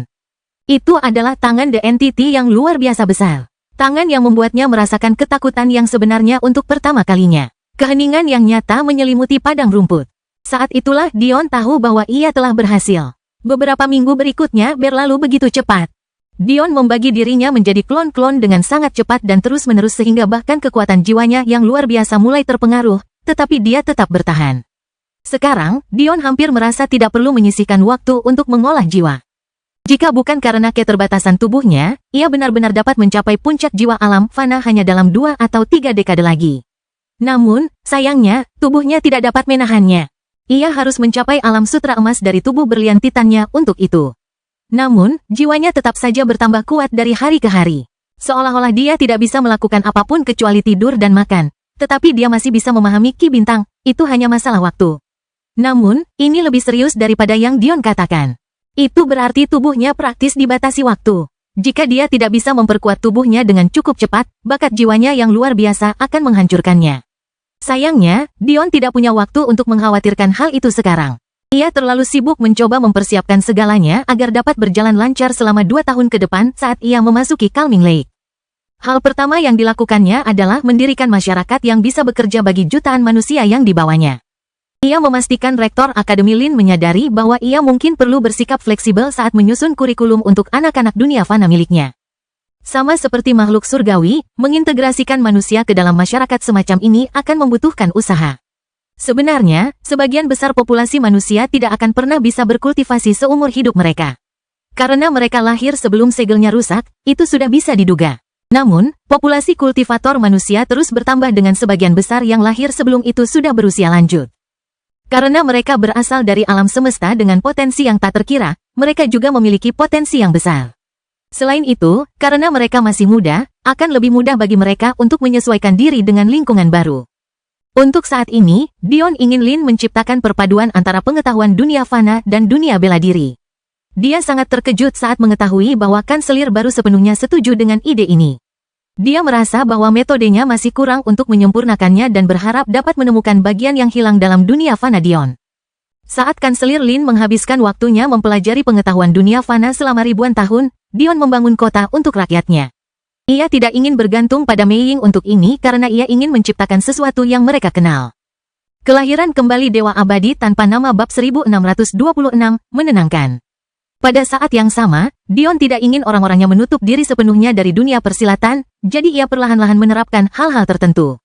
Speaker 1: Itu adalah tangan The Entity yang luar biasa besar. Tangan yang membuatnya merasakan ketakutan yang sebenarnya untuk pertama kalinya. Keheningan yang nyata menyelimuti padang rumput. Saat itulah Dion tahu bahwa ia telah berhasil. Beberapa minggu berikutnya berlalu begitu cepat. Dion membagi dirinya menjadi klon-klon dengan sangat cepat dan terus-menerus sehingga bahkan kekuatan jiwanya yang luar biasa mulai terpengaruh, tetapi dia tetap bertahan. Sekarang, Dion hampir merasa tidak perlu menyisihkan waktu untuk mengolah jiwa. Jika bukan karena keterbatasan tubuhnya, ia benar-benar dapat mencapai puncak jiwa alam fana hanya dalam 2 atau 3 dekade lagi. Namun, sayangnya, tubuhnya tidak dapat menahannya. Ia harus mencapai alam sutra emas dari tubuh berlian titannya untuk itu. Namun, jiwanya tetap saja bertambah kuat dari hari ke hari. Seolah-olah dia tidak bisa melakukan apapun kecuali tidur dan makan. Tetapi dia masih bisa memahami Ki Bintang, itu hanya masalah waktu. Namun, ini lebih serius daripada yang Dion katakan. Itu berarti tubuhnya praktis dibatasi waktu. Jika dia tidak bisa memperkuat tubuhnya dengan cukup cepat, bakat jiwanya yang luar biasa akan menghancurkannya. Sayangnya, Dion tidak punya waktu untuk mengkhawatirkan hal itu sekarang. Ia terlalu sibuk mencoba mempersiapkan segalanya agar dapat berjalan lancar selama 2 tahun ke depan saat ia memasuki Calming Lake. Hal pertama yang dilakukannya adalah mendirikan masyarakat yang bisa bekerja bagi jutaan manusia yang dibawanya. Ia memastikan Rektor Akademi Lin menyadari bahwa ia mungkin perlu bersikap fleksibel saat menyusun kurikulum untuk anak-anak dunia fana miliknya. Sama seperti makhluk surgawi, mengintegrasikan manusia ke dalam masyarakat semacam ini akan membutuhkan usaha. Sebenarnya, sebagian besar populasi manusia tidak akan pernah bisa berkultivasi seumur hidup mereka. Karena mereka lahir sebelum segelnya rusak, itu sudah bisa diduga. Namun, populasi kultivator manusia terus bertambah dengan sebagian besar yang lahir sebelum itu sudah berusia lanjut. Karena mereka berasal dari alam semesta dengan potensi yang tak terkira, mereka juga memiliki potensi yang besar. Selain itu, karena mereka masih muda, akan lebih mudah bagi mereka untuk menyesuaikan diri dengan lingkungan baru. Untuk saat ini, Dion ingin Lin menciptakan perpaduan antara pengetahuan dunia fana dan dunia bela diri. Dia sangat terkejut saat mengetahui bahwa kanselir baru sepenuhnya setuju dengan ide ini. Dia merasa bahwa metodenya masih kurang untuk menyempurnakannya dan berharap dapat menemukan bagian yang hilang dalam dunia fana Dion. Saat kanselir Lin menghabiskan waktunya mempelajari pengetahuan dunia fana selama ribuan tahun, Dion membangun kota untuk rakyatnya. Ia tidak ingin bergantung pada Mei Ying untuk ini karena ia ingin menciptakan sesuatu yang mereka kenal. Kelahiran kembali Dewa Abadi tanpa nama bab 1626, menenangkan. Pada saat yang sama, Dion tidak ingin orang-orangnya menutup diri sepenuhnya dari dunia persilatan, jadi ia perlahan-lahan menerapkan hal-hal tertentu.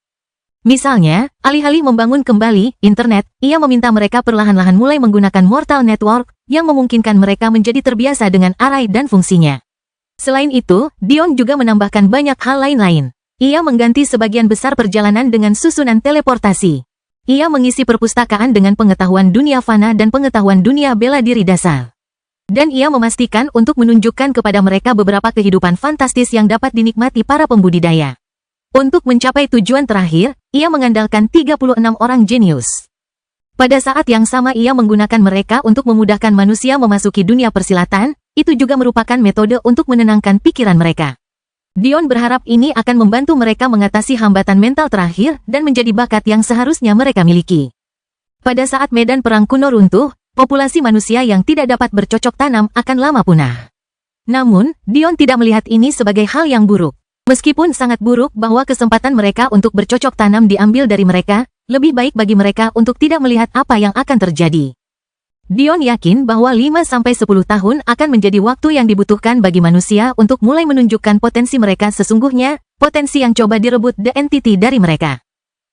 Speaker 1: Misalnya, alih-alih membangun kembali internet, ia meminta mereka perlahan-lahan mulai menggunakan Mortal Network, yang memungkinkan mereka menjadi terbiasa dengan array dan fungsinya. Selain itu, Dion juga menambahkan banyak hal lain-lain. Ia mengganti sebagian besar perjalanan dengan susunan teleportasi. Ia mengisi perpustakaan dengan pengetahuan dunia fana dan pengetahuan dunia bela diri dasar. Dan ia memastikan untuk menunjukkan kepada mereka beberapa kehidupan fantastis yang dapat dinikmati para pembudidaya. Untuk mencapai tujuan terakhir, ia mengandalkan 36 orang jenius. Pada saat yang sama ia menggunakan mereka untuk memudahkan manusia memasuki dunia persilatan, itu juga merupakan metode untuk menenangkan pikiran mereka. Dion berharap ini akan membantu mereka mengatasi hambatan mental terakhir dan menjadi bakat yang seharusnya mereka miliki. Pada saat medan perang kuno runtuh, populasi manusia yang tidak dapat bercocok tanam akan lama punah. Namun, Dion tidak melihat ini sebagai hal yang buruk. Meskipun sangat buruk bahwa kesempatan mereka untuk bercocok tanam diambil dari mereka, lebih baik bagi mereka untuk tidak melihat apa yang akan terjadi. Dion yakin bahwa 5-10 tahun akan menjadi waktu yang dibutuhkan bagi manusia untuk mulai menunjukkan potensi mereka sesungguhnya, potensi yang coba direbut The Entity dari mereka.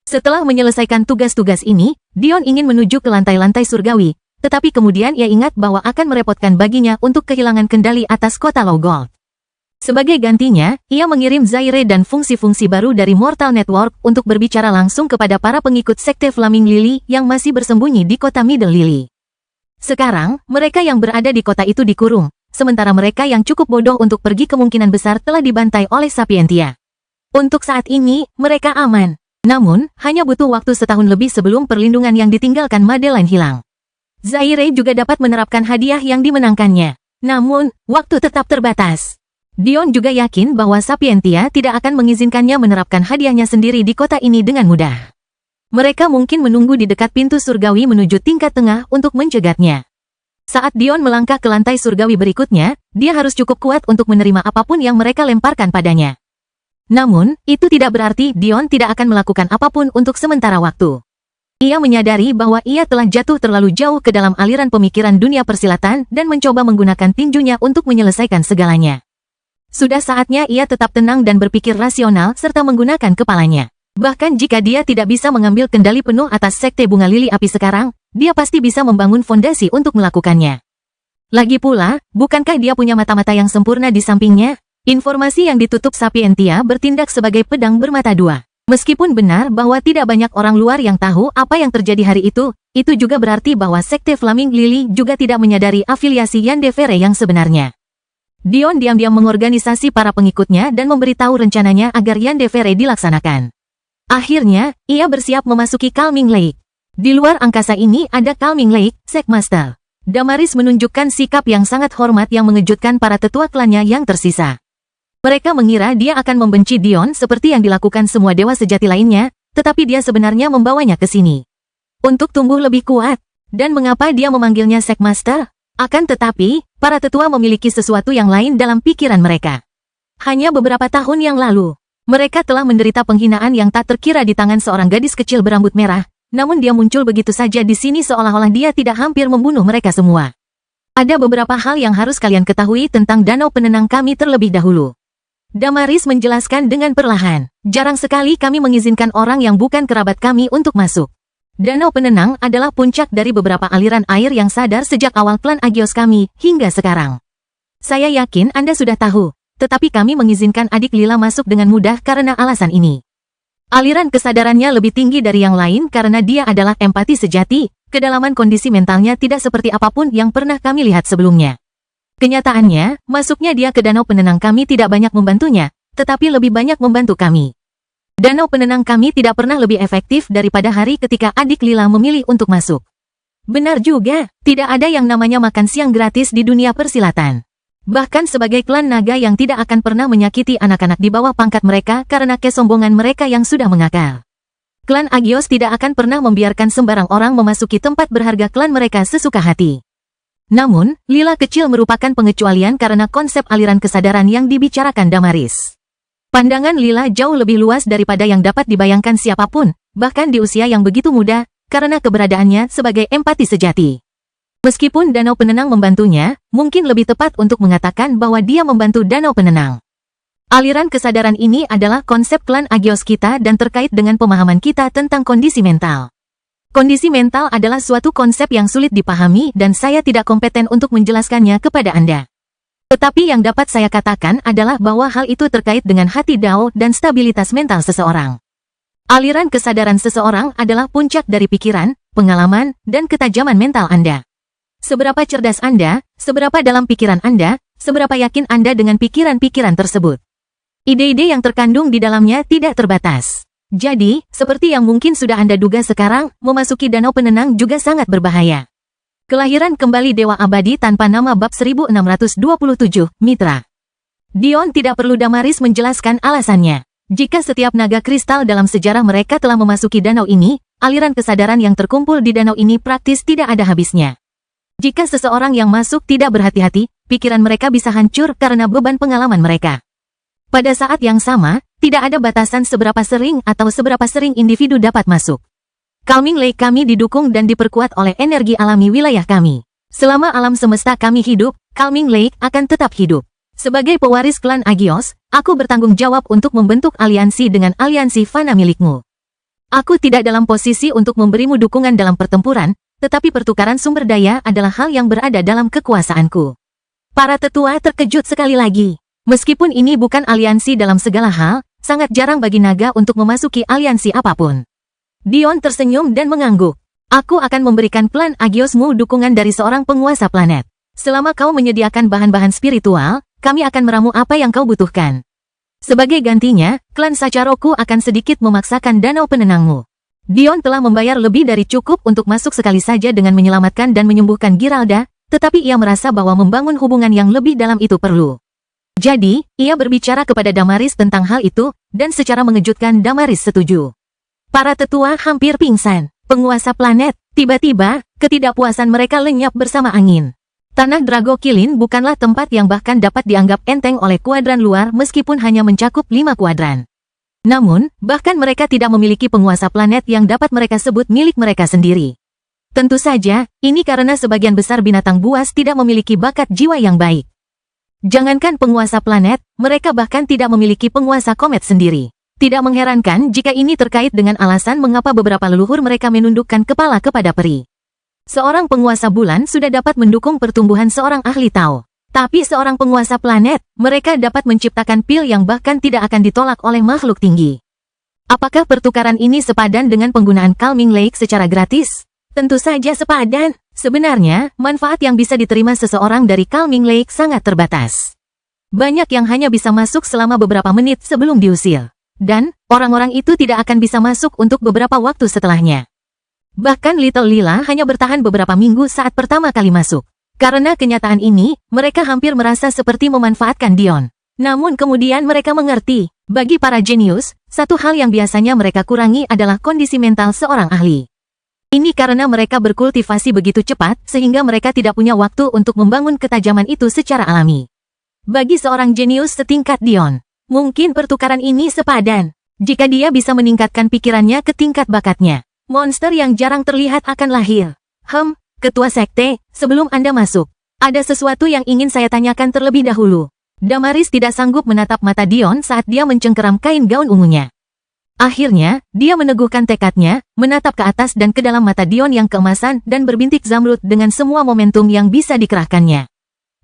Speaker 1: Setelah menyelesaikan tugas-tugas ini, Dion ingin menuju ke lantai-lantai surgawi, tetapi kemudian ia ingat bahwa akan merepotkan baginya untuk kehilangan kendali atas kota Low Gold. Sebagai gantinya, ia mengirim Zaire dan fungsi-fungsi baru dari Mortal Network untuk berbicara langsung kepada para pengikut sekte Flaming Lily yang masih bersembunyi di kota Middle Lily. Sekarang, mereka yang berada di kota itu dikurung, sementara mereka yang cukup bodoh untuk pergi kemungkinan besar telah dibantai oleh Sapientia. Untuk saat ini, mereka aman. Namun, hanya butuh waktu setahun lebih sebelum perlindungan yang ditinggalkan Madeline hilang. Zaire juga dapat menerapkan hadiah yang dimenangkannya. Namun, waktu tetap terbatas. Dion juga yakin bahwa Sapientia tidak akan mengizinkannya menerapkan hadiahnya sendiri di kota ini dengan mudah. Mereka mungkin menunggu di dekat pintu surgawi menuju tingkat tengah untuk mencegatnya. Saat Dion melangkah ke lantai surgawi berikutnya, dia harus cukup kuat untuk menerima apapun yang mereka lemparkan padanya. Namun, itu tidak berarti Dion tidak akan melakukan apapun untuk sementara waktu. Ia menyadari bahwa ia telah jatuh terlalu jauh ke dalam aliran pemikiran dunia persilatan dan mencoba menggunakan tinjunya untuk menyelesaikan segalanya. Sudah saatnya ia tetap tenang dan berpikir rasional serta menggunakan kepalanya. Bahkan jika dia tidak bisa mengambil kendali penuh atas sekte bunga lili api sekarang, dia pasti bisa membangun fondasi untuk melakukannya. Lagi pula, bukankah dia punya mata-mata yang sempurna di sampingnya? Informasi yang ditutup Sapientia bertindak sebagai pedang bermata dua. Meskipun benar bahwa tidak banyak orang luar yang tahu apa yang terjadi hari itu juga berarti bahwa sekte Flaming Lily juga tidak menyadari afiliasi Yandere yang sebenarnya. Dion diam-diam mengorganisasi para pengikutnya dan memberitahu rencananya agar Yandere dilaksanakan. Akhirnya, ia bersiap memasuki Calming Lake. Di luar angkasa ini ada Calming Lake, Sekmaster. Damaris menunjukkan sikap yang sangat hormat yang mengejutkan para tetua klannya yang tersisa. Mereka mengira dia akan membenci Dion seperti yang dilakukan semua dewa sejati lainnya, tetapi dia sebenarnya membawanya ke sini untuk tumbuh lebih kuat. Dan mengapa dia memanggilnya Sekmaster? Akan tetapi, para tetua memiliki sesuatu yang lain dalam pikiran mereka. Hanya beberapa tahun yang lalu, mereka telah menderita penghinaan yang tak terkira di tangan seorang gadis kecil berambut merah, namun dia muncul begitu saja di sini seolah-olah dia tidak hampir membunuh mereka semua. Ada beberapa hal yang harus kalian ketahui tentang danau penenang kami terlebih dahulu. Damaris menjelaskan dengan perlahan. Jarang sekali kami mengizinkan orang yang bukan kerabat kami untuk masuk. Danau penenang adalah puncak dari beberapa aliran air yang sadar sejak awal klan Agios kami, hingga sekarang. Saya yakin Anda sudah tahu, tetapi kami mengizinkan adik Lila masuk dengan mudah karena alasan ini. Aliran kesadarannya lebih tinggi dari yang lain karena dia adalah empati sejati, kedalaman kondisi mentalnya tidak seperti apapun yang pernah kami lihat sebelumnya. Kenyataannya, masuknya dia ke danau penenang kami tidak banyak membantunya, tetapi lebih banyak membantu kami. Danau penenang kami tidak pernah lebih efektif daripada hari ketika adik Lila memilih untuk masuk. Benar juga, tidak ada yang namanya makan siang gratis di dunia persilatan. Bahkan sebagai klan naga yang tidak akan pernah menyakiti anak-anak di bawah pangkat mereka karena kesombongan mereka yang sudah mengakar. Klan Agios tidak akan pernah membiarkan sembarang orang memasuki tempat berharga klan mereka sesuka hati. Namun, Lila kecil merupakan pengecualian karena konsep aliran kesadaran yang dibicarakan Damaris. Pandangan Lila jauh lebih luas daripada yang dapat dibayangkan siapapun, bahkan di usia yang begitu muda, karena keberadaannya sebagai empati sejati. Meskipun danau penenang membantunya, mungkin lebih tepat untuk mengatakan bahwa dia membantu danau penenang. Aliran kesadaran ini adalah konsep klan Agios kita dan terkait dengan pemahaman kita tentang kondisi mental. Kondisi mental adalah suatu konsep yang sulit dipahami dan saya tidak kompeten untuk menjelaskannya kepada Anda. Tetapi yang dapat saya katakan adalah bahwa hal itu terkait dengan hati Dao dan stabilitas mental seseorang. Aliran kesadaran seseorang adalah puncak dari pikiran, pengalaman, dan ketajaman mental Anda. Seberapa cerdas Anda, seberapa dalam pikiran Anda, seberapa yakin Anda dengan pikiran-pikiran tersebut. Ide-ide yang terkandung di dalamnya tidak terbatas. Jadi, seperti yang mungkin sudah Anda duga sekarang, memasuki danau penenang juga sangat berbahaya. Kelahiran kembali Dewa Abadi tanpa nama bab 1627, Mitra. Dion tidak perlu Damaris menjelaskan alasannya. Jika setiap naga kristal dalam sejarah mereka telah memasuki danau ini, aliran kesadaran yang terkumpul di danau ini praktis tidak ada habisnya. Jika seseorang yang masuk tidak berhati-hati, pikiran mereka bisa hancur karena beban pengalaman mereka. Pada saat yang sama, tidak ada batasan seberapa sering atau seberapa sering individu dapat masuk. Calming Lake kami didukung dan diperkuat oleh energi alami wilayah kami. Selama alam semesta kami hidup, Calming Lake akan tetap hidup. Sebagai pewaris klan Agios, aku bertanggung jawab untuk membentuk aliansi dengan aliansi fana milikmu. Aku tidak dalam posisi untuk memberimu dukungan dalam pertempuran, tetapi pertukaran sumber daya adalah hal yang berada dalam kekuasaanku. Para tetua terkejut sekali lagi. Meskipun ini bukan aliansi dalam segala hal, sangat jarang bagi naga untuk memasuki aliansi apapun. Dion tersenyum dan mengangguk. Aku akan memberikan klan Agiosmu dukungan dari seorang penguasa planet. Selama kau menyediakan bahan-bahan spiritual, kami akan meramu apa yang kau butuhkan. Sebagai gantinya, klan Sacharoku akan sedikit memaksakan danau penenangmu. Dion telah membayar lebih dari cukup untuk masuk sekali saja dengan menyelamatkan dan menyembuhkan Giralda, tetapi ia merasa bahwa membangun hubungan yang lebih dalam itu perlu. Jadi, ia berbicara kepada Damaris tentang hal itu, dan secara mengejutkan Damaris setuju. Para tetua hampir pingsan. Penguasa planet, tiba-tiba, ketidakpuasan mereka lenyap bersama angin. Tanah Drago Kilin bukanlah tempat yang bahkan dapat dianggap enteng oleh kuadran luar meskipun hanya mencakup 5 kuadran. Namun, bahkan mereka tidak memiliki penguasa planet yang dapat mereka sebut milik mereka sendiri. Tentu saja, ini karena sebagian besar binatang buas tidak memiliki bakat jiwa yang baik. Jangankan penguasa planet, mereka bahkan tidak memiliki penguasa komet sendiri. Tidak mengherankan jika ini terkait dengan alasan mengapa beberapa leluhur mereka menundukkan kepala kepada peri. Seorang penguasa bulan sudah dapat mendukung pertumbuhan seorang ahli Tao. Tapi seorang penguasa planet, mereka dapat menciptakan pil yang bahkan tidak akan ditolak oleh makhluk tinggi. Apakah pertukaran ini sepadan dengan penggunaan Calming Lake secara gratis? Tentu saja sepadan. Sebenarnya, manfaat yang bisa diterima seseorang dari Calming Lake sangat terbatas. Banyak yang hanya bisa masuk selama beberapa menit sebelum diusir. Dan, orang-orang itu tidak akan bisa masuk untuk beberapa waktu setelahnya. Bahkan Little Lila hanya bertahan beberapa minggu saat pertama kali masuk. Karena kenyataan ini, mereka hampir merasa seperti memanfaatkan Dion. Namun kemudian mereka mengerti, bagi para jenius, satu hal yang biasanya mereka kurangi adalah kondisi mental seorang ahli. Ini karena mereka berkultivasi begitu cepat sehingga mereka tidak punya waktu untuk membangun ketajaman itu secara alami. Bagi seorang jenius setingkat Dion, mungkin pertukaran ini sepadan. Jika dia bisa meningkatkan pikirannya ke tingkat bakatnya, monster yang jarang terlihat akan lahir. Ketua Sekte, sebelum Anda masuk, ada sesuatu yang ingin saya tanyakan terlebih dahulu. Damaris tidak sanggup menatap mata Dion saat dia mencengkeram kain gaun ungunya. Akhirnya, dia meneguhkan tekadnya, menatap ke atas dan ke dalam mata Dion yang keemasan dan berbintik zamrud dengan semua momentum yang bisa dikerahkannya.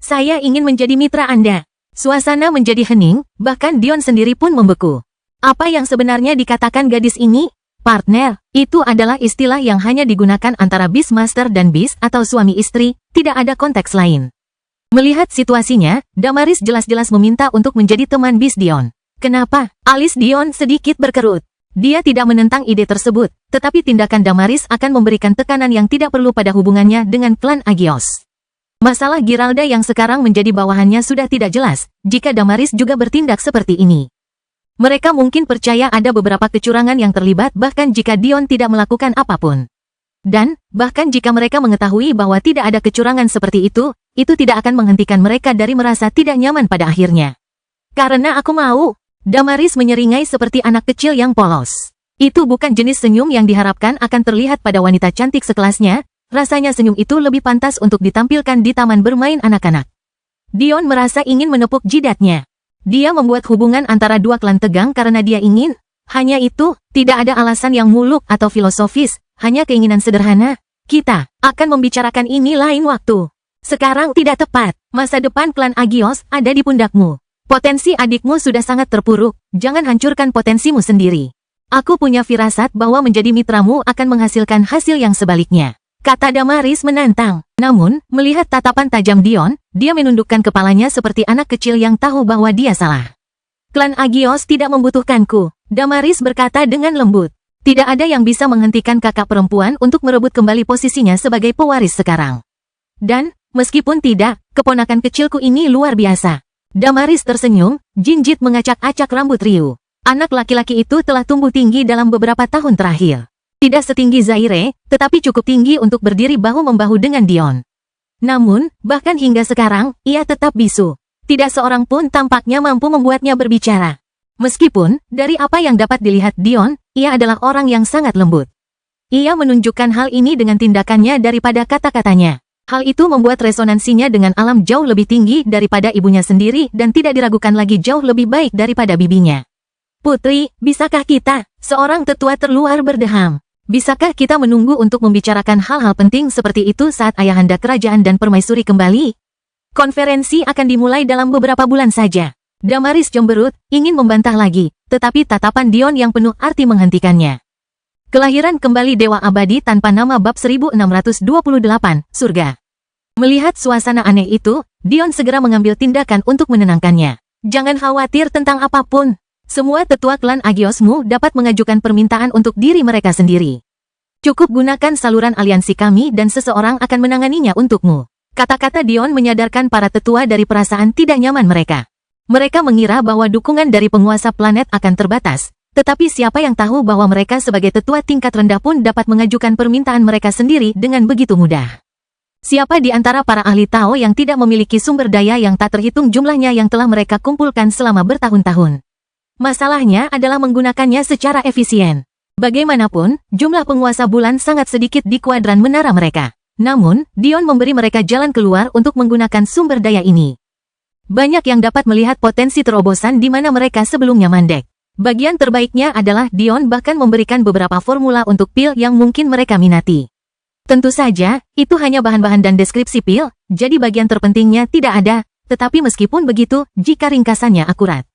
Speaker 1: Saya ingin menjadi mitra Anda. Suasana menjadi hening, bahkan Dion sendiri pun membeku. Apa yang sebenarnya dikatakan gadis ini? Partner, itu adalah istilah yang hanya digunakan antara Beastmaster dan Beast atau suami istri, tidak ada konteks lain. Melihat situasinya, Damaris jelas-jelas meminta untuk menjadi teman Beast Dion. Kenapa? Alis Dion sedikit berkerut. Dia tidak menentang ide tersebut, tetapi tindakan Damaris akan memberikan tekanan yang tidak perlu pada hubungannya dengan klan Agios. Masalah Giralda yang sekarang menjadi bawahannya sudah tidak jelas, jika Damaris juga bertindak seperti ini. Mereka mungkin percaya ada beberapa kecurangan yang terlibat bahkan jika Dion tidak melakukan apapun. Dan, bahkan jika mereka mengetahui bahwa tidak ada kecurangan seperti itu tidak akan menghentikan mereka dari merasa tidak nyaman pada akhirnya. Karena aku mau. Damaris menyeringai seperti anak kecil yang polos. Itu bukan jenis senyum yang diharapkan akan terlihat pada wanita cantik sekelasnya, rasanya senyum itu lebih pantas untuk ditampilkan di taman bermain anak-anak. Dion merasa ingin menepuk jidatnya. Dia membuat hubungan antara dua klan tegang karena dia ingin. Hanya itu, tidak ada alasan yang muluk atau filosofis, hanya keinginan sederhana. Kita akan membicarakan ini lain waktu. Sekarang tidak tepat. Masa depan klan Agios ada di pundakmu. Potensi adikmu sudah sangat terpuruk, jangan hancurkan potensimu sendiri. Aku punya firasat bahwa menjadi mitramu akan menghasilkan hasil yang sebaliknya, kata Damaris menantang. Namun, melihat tatapan tajam Dion, dia menundukkan kepalanya seperti anak kecil yang tahu bahwa dia salah. Klan Agios tidak membutuhkanku, Damaris berkata dengan lembut. Tidak ada yang bisa menghentikan kakak perempuan untuk merebut kembali posisinya sebagai pewaris sekarang. Dan, meskipun tidak, keponakan kecilku ini luar biasa. Damaris tersenyum, Jinjit mengacak-acak rambut Ryu. Anak laki-laki itu telah tumbuh tinggi dalam beberapa tahun terakhir. Tidak setinggi Zaire, tetapi cukup tinggi untuk berdiri bahu-membahu dengan Dion. Namun, bahkan hingga sekarang, ia tetap bisu. Tidak seorang pun tampaknya mampu membuatnya berbicara. Meskipun, dari apa yang dapat dilihat Dion, ia adalah orang yang sangat lembut. Ia menunjukkan hal ini dengan tindakannya daripada kata-katanya. Hal itu membuat resonansinya dengan alam jauh lebih tinggi daripada ibunya sendiri dan tidak diragukan lagi jauh lebih baik daripada bibinya. Putri, bisakah kita? Seorang tetua terluar berdeham. Bisakah kita menunggu untuk membicarakan hal-hal penting seperti itu saat ayahanda kerajaan dan permaisuri kembali? Konferensi akan dimulai dalam beberapa bulan saja. Damaris cemberut, ingin membantah lagi, tetapi tatapan Dion yang penuh arti menghentikannya. Kelahiran kembali Dewa Abadi tanpa nama bab 1628, Surga. Melihat suasana aneh itu, Dion segera mengambil tindakan untuk menenangkannya. Jangan khawatir tentang apapun. Semua tetua klan Agiosmu dapat mengajukan permintaan untuk diri mereka sendiri. Cukup gunakan saluran aliansi kami dan seseorang akan menanganinya untukmu. Kata-kata Dion menyadarkan para tetua dari perasaan tidak nyaman mereka. Mereka mengira bahwa dukungan dari penguasa planet akan terbatas. Tetapi siapa yang tahu bahwa mereka sebagai tetua tingkat rendah pun dapat mengajukan permintaan mereka sendiri dengan begitu mudah. Siapa di antara para ahli Tao yang tidak memiliki sumber daya yang tak terhitung jumlahnya yang telah mereka kumpulkan selama bertahun-tahun? Masalahnya adalah menggunakannya secara efisien. Bagaimanapun, jumlah penguasa bulan sangat sedikit di kuadran menara mereka. Namun, Dion memberi mereka jalan keluar untuk menggunakan sumber daya ini. Banyak yang dapat melihat potensi terobosan di mana mereka sebelumnya mandek. Bagian terbaiknya adalah Dion bahkan memberikan beberapa formula untuk pil yang mungkin mereka minati. Tentu saja, itu hanya bahan-bahan dan deskripsi pil, jadi bagian terpentingnya tidak ada, tetapi meskipun begitu, jika ringkasannya akurat,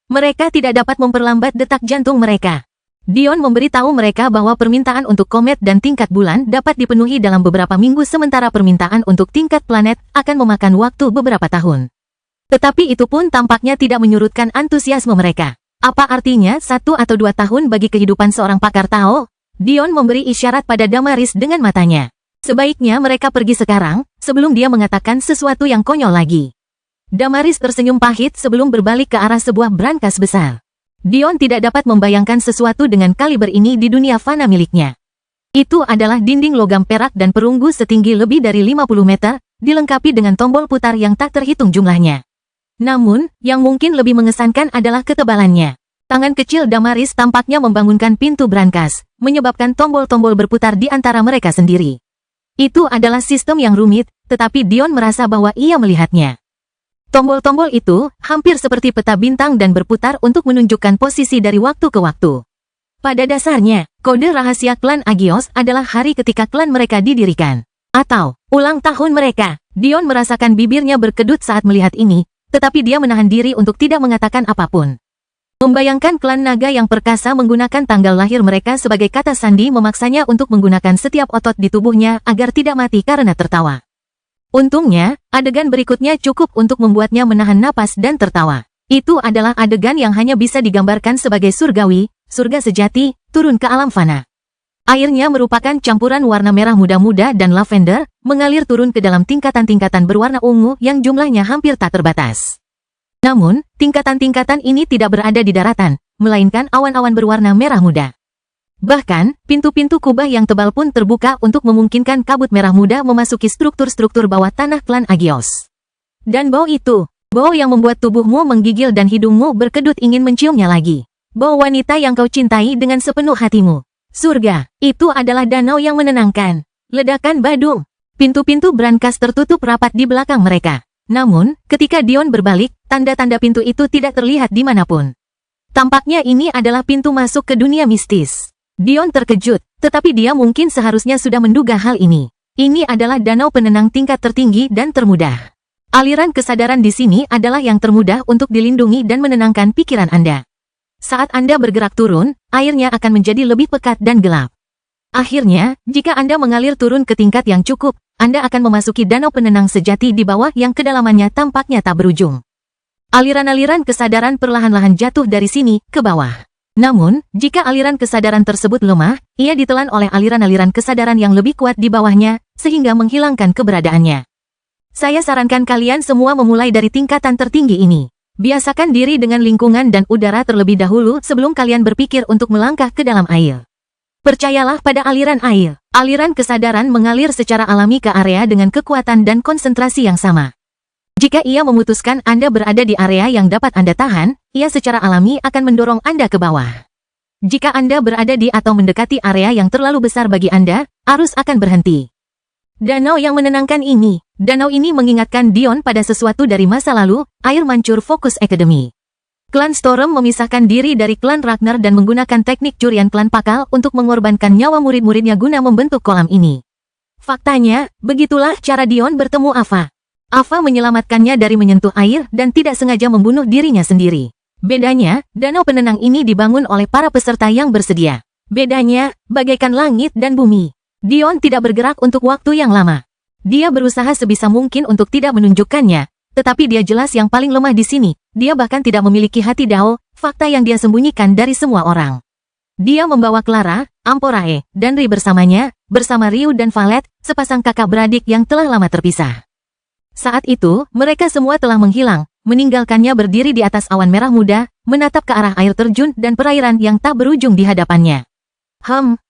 Speaker 1: mereka tidak dapat memperlambat detak jantung mereka. Dion memberitahu mereka bahwa permintaan untuk komet dan tingkat bulan dapat dipenuhi dalam beberapa minggu sementara permintaan untuk tingkat planet akan memakan waktu beberapa tahun. Tetapi itu pun tampaknya tidak menyurutkan antusiasme mereka. Apa artinya 1 atau 2 tahun bagi kehidupan seorang pakar Tao? Dion memberi isyarat pada Damaris dengan matanya. Sebaiknya mereka pergi sekarang, sebelum dia mengatakan sesuatu yang konyol lagi. Damaris tersenyum pahit sebelum berbalik ke arah sebuah brankas besar. Dion tidak dapat membayangkan sesuatu dengan kaliber ini di dunia fana miliknya. Itu adalah dinding logam perak dan perunggu setinggi lebih dari 50 meter, dilengkapi dengan tombol putar yang tak terhitung jumlahnya. Namun, yang mungkin lebih mengesankan adalah ketebalannya. Tangan kecil Damaris tampaknya membangunkan pintu brankas, menyebabkan tombol-tombol berputar di antara mereka sendiri. Itu adalah sistem yang rumit, tetapi Dion merasa bahwa ia melihatnya. Tombol-tombol itu hampir seperti peta bintang dan berputar untuk menunjukkan posisi dari waktu ke waktu. Pada dasarnya, kode rahasia klan Agios adalah hari ketika klan mereka didirikan. Atau, ulang tahun mereka. Dion merasakan bibirnya berkedut saat melihat ini, tetapi dia menahan diri untuk tidak mengatakan apapun. Membayangkan klan naga yang perkasa menggunakan tanggal lahir mereka sebagai kata sandi memaksanya untuk menggunakan setiap otot di tubuhnya agar tidak mati karena tertawa. Untungnya, adegan berikutnya cukup untuk membuatnya menahan napas dan tertawa. Itu adalah adegan yang hanya bisa digambarkan sebagai surgawi, surga sejati, turun ke alam fana. Airnya merupakan campuran warna merah muda-muda dan lavender, mengalir turun ke dalam tingkatan-tingkatan berwarna ungu yang jumlahnya hampir tak terbatas. Namun, tingkatan-tingkatan ini tidak berada di daratan, melainkan awan-awan berwarna merah muda. Bahkan, pintu-pintu kubah yang tebal pun terbuka untuk memungkinkan kabut merah muda memasuki struktur-struktur bawah tanah klan Agios. Dan bau itu, bau yang membuat tubuhmu menggigil dan hidungmu berkedut ingin menciumnya lagi. Bau wanita yang kau cintai dengan sepenuh hatimu. Surga, itu adalah danau yang menenangkan. Ledakan badung. Pintu-pintu brankas tertutup rapat di belakang mereka. Namun, ketika Dion berbalik, tanda-tanda pintu itu tidak terlihat dimanapun. Tampaknya ini adalah pintu masuk ke dunia mistis. Dion terkejut, tetapi dia mungkin seharusnya sudah menduga hal ini. Ini adalah danau penenang tingkat tertinggi dan termudah. Aliran kesadaran di sini adalah yang termudah untuk dilindungi dan menenangkan pikiran Anda. Saat Anda bergerak turun, airnya akan menjadi lebih pekat dan gelap. Akhirnya, jika Anda mengalir turun ke tingkat yang cukup, Anda akan memasuki danau penenang sejati di bawah yang kedalamannya tampaknya tak berujung. Aliran-aliran kesadaran perlahan-lahan jatuh dari sini ke bawah. Namun, jika aliran kesadaran tersebut lemah, ia ditelan oleh aliran-aliran kesadaran yang lebih kuat di bawahnya, sehingga menghilangkan keberadaannya. Saya sarankan kalian semua memulai dari tingkatan tertinggi ini. Biasakan diri dengan lingkungan dan udara terlebih dahulu sebelum kalian berpikir untuk melangkah ke dalam air. Percayalah pada aliran air. Aliran kesadaran mengalir secara alami ke area dengan kekuatan dan konsentrasi yang sama. Jika ia memutuskan Anda berada di area yang dapat Anda tahan, ia secara alami akan mendorong Anda ke bawah. Jika Anda berada di atau mendekati area yang terlalu besar bagi Anda, arus akan berhenti. Danau yang menenangkan ini. Danau ini mengingatkan Dion pada sesuatu dari masa lalu, Air Mancur Focus Academy. Klan Storm memisahkan diri dari klan Ragnar dan menggunakan teknik curian klan Pakal untuk mengorbankan nyawa murid-muridnya guna membentuk kolam ini. Faktanya, begitulah cara Dion bertemu Ava. Ava menyelamatkannya dari menyentuh air dan tidak sengaja membunuh dirinya sendiri. Bedanya, danau penenang ini dibangun oleh para peserta yang bersedia. Bedanya, bagaikan langit dan bumi. Dion tidak bergerak untuk waktu yang lama. Dia berusaha sebisa mungkin untuk tidak menunjukkannya, tetapi dia jelas yang paling lemah di sini. Dia bahkan tidak memiliki hati Dao, fakta yang dia sembunyikan dari semua orang. Dia membawa Clara, Amporae, dan Ri bersamanya, bersama Ryu dan Valet, sepasang kakak beradik yang telah lama terpisah. Saat itu, mereka semua telah menghilang, meninggalkannya berdiri di atas awan merah muda, menatap ke arah air terjun dan perairan yang tak berujung di hadapannya.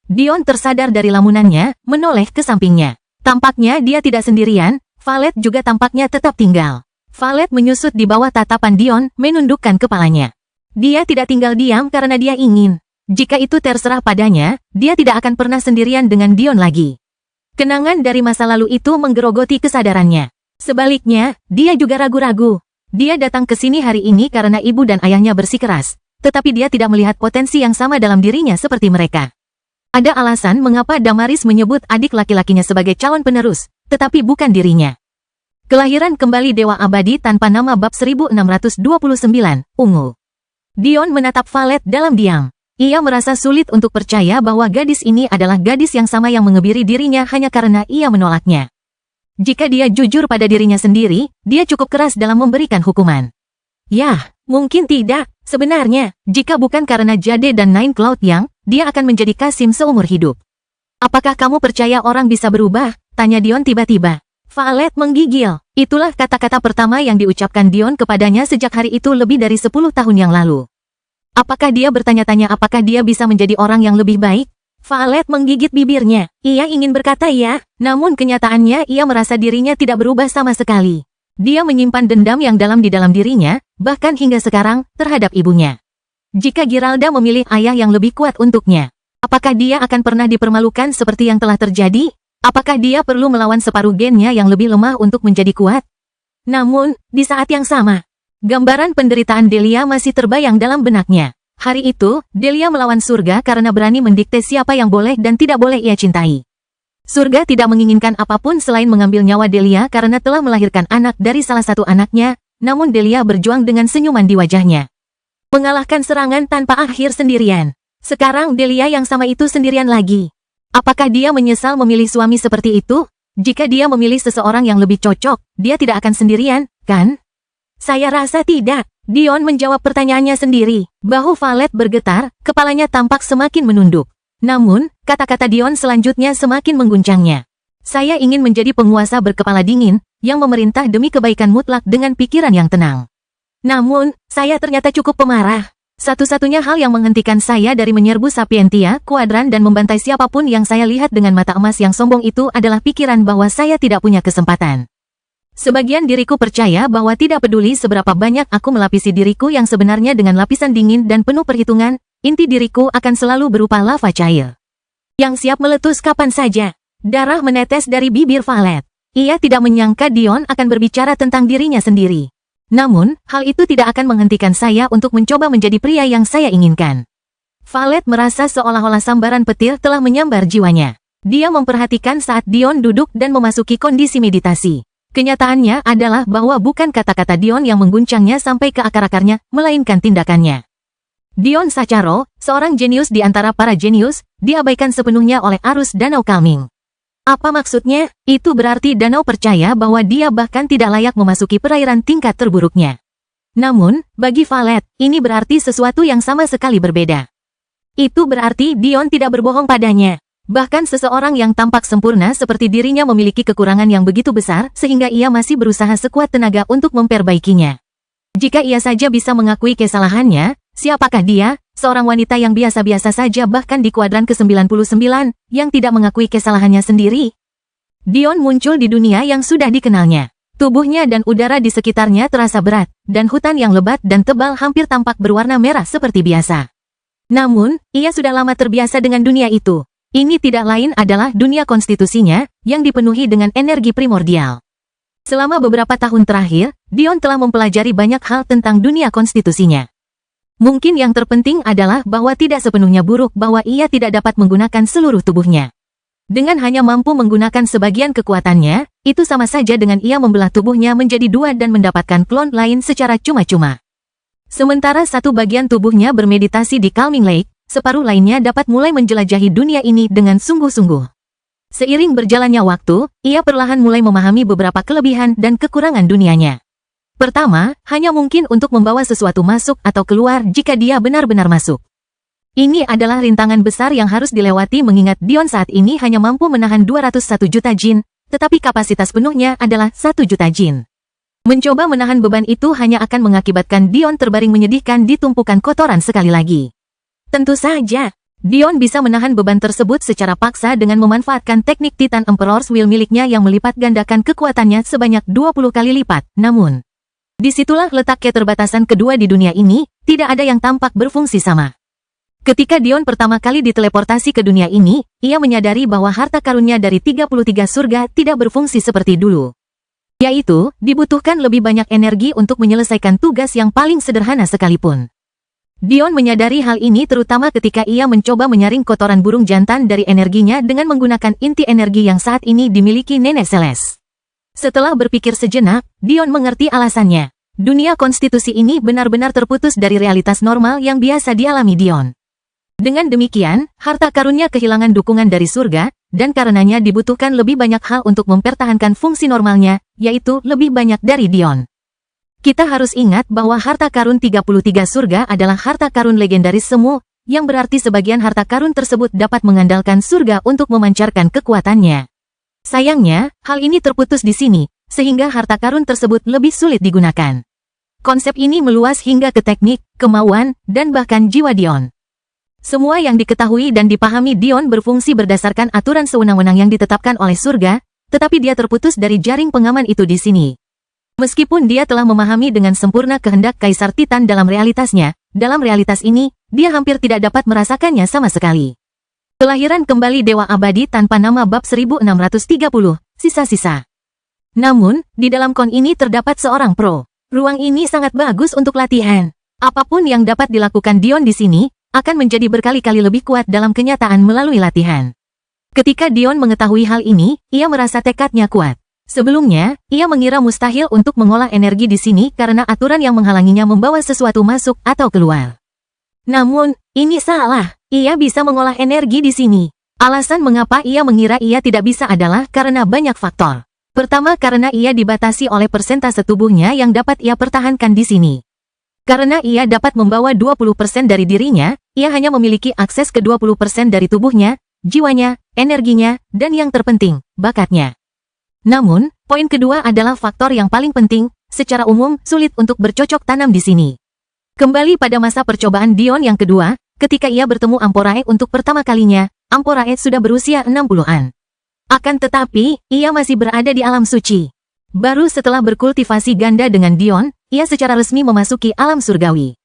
Speaker 1: Dion tersadar dari lamunannya, menoleh ke sampingnya. Tampaknya dia tidak sendirian, Valet juga tampaknya tetap tinggal. Valet menyusut di bawah tatapan Dion, menundukkan kepalanya. Dia tidak tinggal diam karena dia ingin. Jika itu terserah padanya, dia tidak akan pernah sendirian dengan Dion lagi. Kenangan dari masa lalu itu menggerogoti kesadarannya. Sebaliknya, dia juga ragu-ragu. Dia datang ke sini hari ini karena ibu dan ayahnya bersikeras, tetapi dia tidak melihat potensi yang sama dalam dirinya seperti mereka. Ada alasan mengapa Damaris menyebut adik laki-lakinya sebagai calon penerus, tetapi bukan dirinya. Kelahiran kembali Dewa Abadi tanpa nama bab 1629, Ungu. Dion menatap Valet dalam diam. Ia merasa sulit untuk percaya bahwa gadis ini adalah gadis yang sama yang mengebiri dirinya hanya karena ia menolaknya. Jika dia jujur pada dirinya sendiri, dia cukup keras dalam memberikan hukuman. Yah, mungkin tidak. Sebenarnya, jika bukan karena Jade dan Nine Cloud Yang, dia akan menjadi Kasim seumur hidup. Apakah kamu percaya orang bisa berubah? Tanya Dion tiba-tiba. Valet menggigil. Itulah kata-kata pertama yang diucapkan Dion kepadanya sejak hari itu lebih dari 10 tahun yang lalu. Apakah dia bertanya-tanya apakah dia bisa menjadi orang yang lebih baik? Valet menggigit bibirnya. Ia ingin berkata ya, namun kenyataannya ia merasa dirinya tidak berubah sama sekali. Dia menyimpan dendam yang dalam di dalam dirinya, bahkan hingga sekarang, terhadap ibunya. Jika Giralda memilih ayah yang lebih kuat untuknya, apakah dia akan pernah dipermalukan seperti yang telah terjadi? Apakah dia perlu melawan separuh gennya yang lebih lemah untuk menjadi kuat? Namun, di saat yang sama, gambaran penderitaan Delia masih terbayang dalam benaknya. Hari itu, Delia melawan surga karena berani mendikte siapa yang boleh dan tidak boleh ia cintai. Surga tidak menginginkan apapun selain mengambil nyawa Delia karena telah melahirkan anak dari salah satu anaknya, namun Delia berjuang dengan senyuman di wajahnya. Mengalahkan serangan tanpa akhir sendirian. Sekarang Delia yang sama itu sendirian lagi. Apakah dia menyesal memilih suami seperti itu? Jika dia memilih seseorang yang lebih cocok, dia tidak akan sendirian, kan? Saya rasa tidak. Dion menjawab pertanyaannya sendiri. Bahu Valet bergetar, kepalanya tampak semakin menunduk. Namun, kata-kata Dion selanjutnya semakin mengguncangnya. Saya ingin menjadi penguasa berkepala dingin, yang memerintah demi kebaikan mutlak dengan pikiran yang tenang. Namun, saya ternyata cukup pemarah. Satu-satunya hal yang menghentikan saya dari menyerbu Sapientia, Kuadran dan membantai siapapun yang saya lihat dengan mata emas yang sombong itu adalah pikiran bahwa saya tidak punya kesempatan. Sebagian diriku percaya bahwa tidak peduli seberapa banyak aku melapisi diriku yang sebenarnya dengan lapisan dingin dan penuh perhitungan, inti diriku akan selalu berupa lava cair. Yang siap meletus kapan saja. Darah menetes dari bibir Violet. Ia tidak menyangka Dion akan berbicara tentang dirinya sendiri. Namun, hal itu tidak akan menghentikan saya untuk mencoba menjadi pria yang saya inginkan. Violet merasa seolah-olah sambaran petir telah menyambar jiwanya. Dia memperhatikan saat Dion duduk dan memasuki kondisi meditasi. Kenyataannya adalah bahwa bukan kata-kata Dion yang mengguncangnya sampai ke akar-akarnya, melainkan tindakannya. Dion Sacharo, seorang jenius di antara para jenius, diabaikan sepenuhnya oleh arus danau calming. Apa maksudnya? Itu berarti danau percaya bahwa dia bahkan tidak layak memasuki perairan tingkat terburuknya. Namun, bagi Violet, ini berarti sesuatu yang sama sekali berbeda. Itu berarti Dion tidak berbohong padanya. Bahkan seseorang yang tampak sempurna seperti dirinya memiliki kekurangan yang begitu besar sehingga ia masih berusaha sekuat tenaga untuk memperbaikinya. Jika ia saja bisa mengakui kesalahannya, siapakah dia, seorang wanita yang biasa-biasa saja bahkan di kuadran ke-99, yang tidak mengakui kesalahannya sendiri? Dion muncul di dunia yang sudah dikenalnya. Tubuhnya dan udara di sekitarnya terasa berat, dan hutan yang lebat dan tebal hampir tampak berwarna merah seperti biasa. Namun, ia sudah lama terbiasa dengan dunia itu. Ini tidak lain adalah dunia konstitusinya, yang dipenuhi dengan energi primordial. Selama beberapa tahun terakhir, Dion telah mempelajari banyak hal tentang dunia konstitusinya. Mungkin yang terpenting adalah bahwa tidak sepenuhnya buruk bahwa ia tidak dapat menggunakan seluruh tubuhnya. Dengan hanya mampu menggunakan sebagian kekuatannya, itu sama saja dengan ia membelah tubuhnya menjadi dua dan mendapatkan klon lain secara cuma-cuma. Sementara satu bagian tubuhnya bermeditasi di Calming Lake, separuh lainnya dapat mulai menjelajahi dunia ini dengan sungguh-sungguh. Seiring berjalannya waktu, ia perlahan mulai memahami beberapa kelebihan dan kekurangan dunianya. Pertama, hanya mungkin untuk membawa sesuatu masuk atau keluar jika dia benar-benar masuk. Ini adalah rintangan besar yang harus dilewati mengingat Dion saat ini hanya mampu menahan 201 juta jin, tetapi kapasitas penuhnya adalah 1 juta jin. Mencoba menahan beban itu hanya akan mengakibatkan Dion terbaring menyedihkan di tumpukan kotoran sekali lagi. Tentu saja, Dion bisa menahan beban tersebut secara paksa dengan memanfaatkan teknik Titan Emperor's Will miliknya yang melipat gandakan kekuatannya sebanyak 20 kali lipat. Namun, disitulah letak keterbatasan kedua di dunia ini, tidak ada yang tampak berfungsi sama. Ketika Dion pertama kali diteleportasi ke dunia ini, ia menyadari bahwa harta karunnya dari 33 surga tidak berfungsi seperti dulu. Yaitu, dibutuhkan lebih banyak energi untuk menyelesaikan tugas yang paling sederhana sekalipun. Dion menyadari hal ini terutama ketika ia mencoba menyaring kotoran burung jantan dari energinya dengan menggunakan inti energi yang saat ini dimiliki Nenek Celeste. Setelah berpikir sejenak, Dion mengerti alasannya. Dunia konstitusi ini benar-benar terputus dari realitas normal yang biasa dialami Dion. Dengan demikian, harta karunnya kehilangan dukungan dari surga, dan karenanya dibutuhkan lebih banyak hal untuk mempertahankan fungsi normalnya, yaitu lebih banyak dari Dion. Kita harus ingat bahwa harta karun 33 surga adalah harta karun legendaris semu, yang berarti sebagian harta karun tersebut dapat mengandalkan surga untuk memancarkan kekuatannya. Sayangnya, hal ini terputus di sini, sehingga harta karun tersebut lebih sulit digunakan. Konsep ini meluas hingga ke teknik, kemauan, dan bahkan jiwa Dion. Semua yang diketahui dan dipahami Dion berfungsi berdasarkan aturan sewenang-wenang yang ditetapkan oleh surga, tetapi dia terputus dari jaring pengaman itu di sini. Meskipun dia telah memahami dengan sempurna kehendak Kaisar Titan dalam realitasnya, dalam realitas ini, dia hampir tidak dapat merasakannya sama sekali. Kelahiran kembali Dewa Abadi tanpa nama bab 1630, sisa-sisa. Namun, di dalam kon ini terdapat seorang pro. Ruang ini sangat bagus untuk latihan. Apapun yang dapat dilakukan Dion di sini, akan menjadi berkali-kali lebih kuat dalam kenyataan melalui latihan. Ketika Dion mengetahui hal ini, ia merasa tekadnya kuat. Sebelumnya, ia mengira mustahil untuk mengolah energi di sini karena aturan yang menghalanginya membawa sesuatu masuk atau keluar. Namun, ini salah. Ia bisa mengolah energi di sini. Alasan mengapa ia mengira ia tidak bisa adalah karena banyak faktor. Pertama karena ia dibatasi oleh persentase tubuhnya yang dapat ia pertahankan di sini. Karena ia dapat membawa 20% dari dirinya, ia hanya memiliki akses ke 20% dari tubuhnya, jiwanya, energinya, dan yang terpenting, bakatnya. Namun, poin kedua adalah faktor yang paling penting, secara umum sulit untuk bercocok tanam di sini. Kembali pada masa percobaan Dion yang kedua, ketika ia bertemu Amporae untuk pertama kalinya, Amporae sudah berusia 60-an. Akan tetapi, ia masih berada di alam suci. Baru setelah berkultivasi ganda dengan Dion, ia secara resmi memasuki alam surgawi.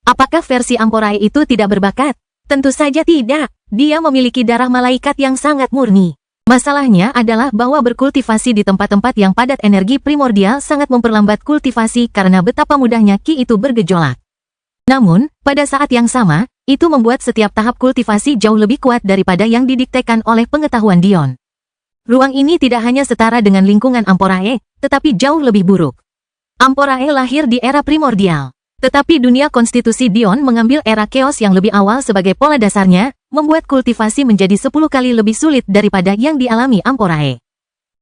Speaker 1: Apakah versi Amporae itu tidak berbakat? Tentu saja tidak. Dia memiliki darah malaikat yang sangat murni. Masalahnya adalah bahwa berkultivasi di tempat-tempat yang padat energi primordial sangat memperlambat kultivasi karena betapa mudahnya Ki itu bergejolak. Namun, pada saat yang sama, itu membuat setiap tahap kultivasi jauh lebih kuat daripada yang didiktekan oleh pengetahuan Dion. Ruang ini tidak hanya setara dengan lingkungan Amporae, tetapi jauh lebih buruk. Amporae lahir di era primordial. Tetapi dunia konstitusi Dion mengambil era chaos yang lebih awal sebagai pola dasarnya, membuat kultivasi menjadi 10 kali lebih sulit daripada yang dialami Amporae.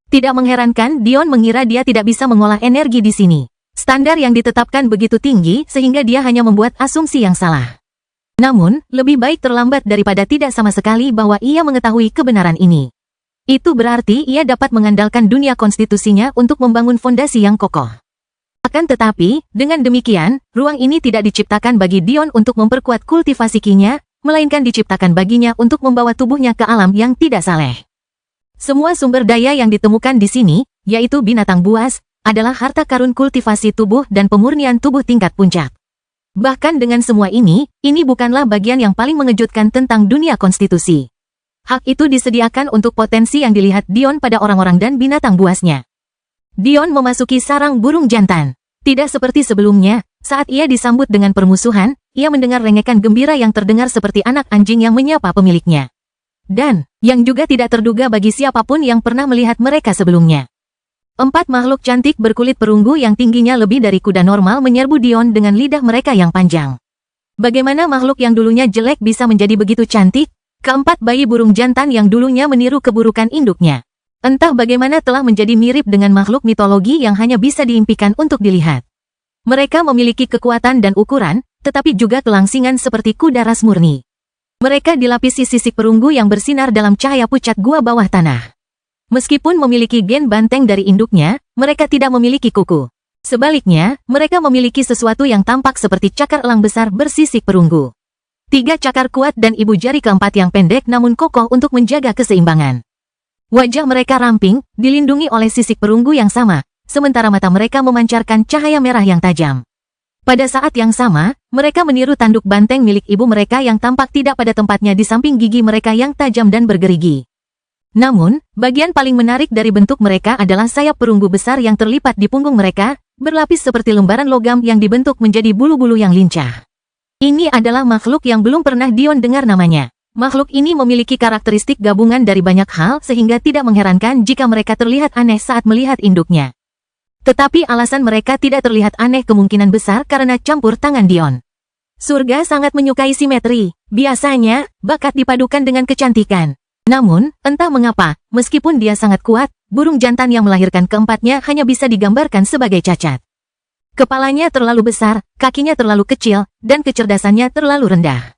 Speaker 1: Tidak mengherankan Dion mengira dia tidak bisa mengolah energi di sini. Standar yang ditetapkan begitu tinggi sehingga dia hanya membuat asumsi yang salah. Namun, lebih baik terlambat daripada tidak sama sekali bahwa ia mengetahui kebenaran ini. Itu berarti ia dapat mengandalkan dunia konstitusinya untuk membangun fondasi yang kokoh. Akan tetapi, dengan demikian, ruang ini tidak diciptakan bagi Dion untuk memperkuat kultivasi Ki-nya, melainkan diciptakan baginya untuk membawa tubuhnya ke alam yang tidak saleh. Semua sumber daya yang ditemukan di sini, yaitu binatang buas, adalah harta karun kultivasi tubuh dan pemurnian tubuh tingkat puncak. Bahkan dengan semua ini bukanlah bagian yang paling mengejutkan tentang dunia konstitusi. Hak itu disediakan untuk potensi yang dilihat Dion pada orang-orang dan binatang buasnya. Dion memasuki sarang burung jantan. Tidak seperti sebelumnya, saat ia disambut dengan permusuhan, ia mendengar rengekan gembira yang terdengar seperti anak anjing yang menyapa pemiliknya. Dan, yang juga tidak terduga bagi siapapun yang pernah melihat mereka sebelumnya. 4 makhluk cantik berkulit perunggu yang tingginya lebih dari kuda normal menyerbu Dion dengan lidah mereka yang panjang. Bagaimana makhluk yang dulunya jelek bisa menjadi begitu cantik? Keempat bayi burung jantan yang dulunya meniru keburukan induknya. Entah bagaimana telah menjadi mirip dengan makhluk mitologi yang hanya bisa diimpikan untuk dilihat. Mereka memiliki kekuatan dan ukuran, tetapi juga kelangsingan seperti kuda ras murni. Mereka dilapisi sisik perunggu yang bersinar dalam cahaya pucat gua bawah tanah. Meskipun memiliki gen banteng dari induknya, mereka tidak memiliki kuku. Sebaliknya, mereka memiliki sesuatu yang tampak seperti cakar elang besar bersisik perunggu. 3 cakar kuat dan ibu jari keempat yang pendek namun kokoh untuk menjaga keseimbangan. Wajah mereka ramping, dilindungi oleh sisik perunggu yang sama, sementara mata mereka memancarkan cahaya merah yang tajam. Pada saat yang sama, mereka meniru tanduk banteng milik ibu mereka yang tampak tidak pada tempatnya di samping gigi mereka yang tajam dan bergerigi. Namun, bagian paling menarik dari bentuk mereka adalah sayap perunggu besar yang terlipat di punggung mereka, berlapis seperti lembaran logam yang dibentuk menjadi bulu-bulu yang lincah. Ini adalah makhluk yang belum pernah Dion dengar namanya. Makhluk ini memiliki karakteristik gabungan dari banyak hal sehingga tidak mengherankan jika mereka terlihat aneh saat melihat induknya. Tetapi alasan mereka tidak terlihat aneh kemungkinan besar karena campur tangan Dion. Surga sangat menyukai simetri. Biasanya, bakat dipadukan dengan kecantikan. Namun, entah mengapa, meskipun dia sangat kuat, burung jantan yang melahirkan keempatnya hanya bisa digambarkan sebagai cacat. Kepalanya terlalu besar, kakinya terlalu kecil, dan kecerdasannya terlalu rendah.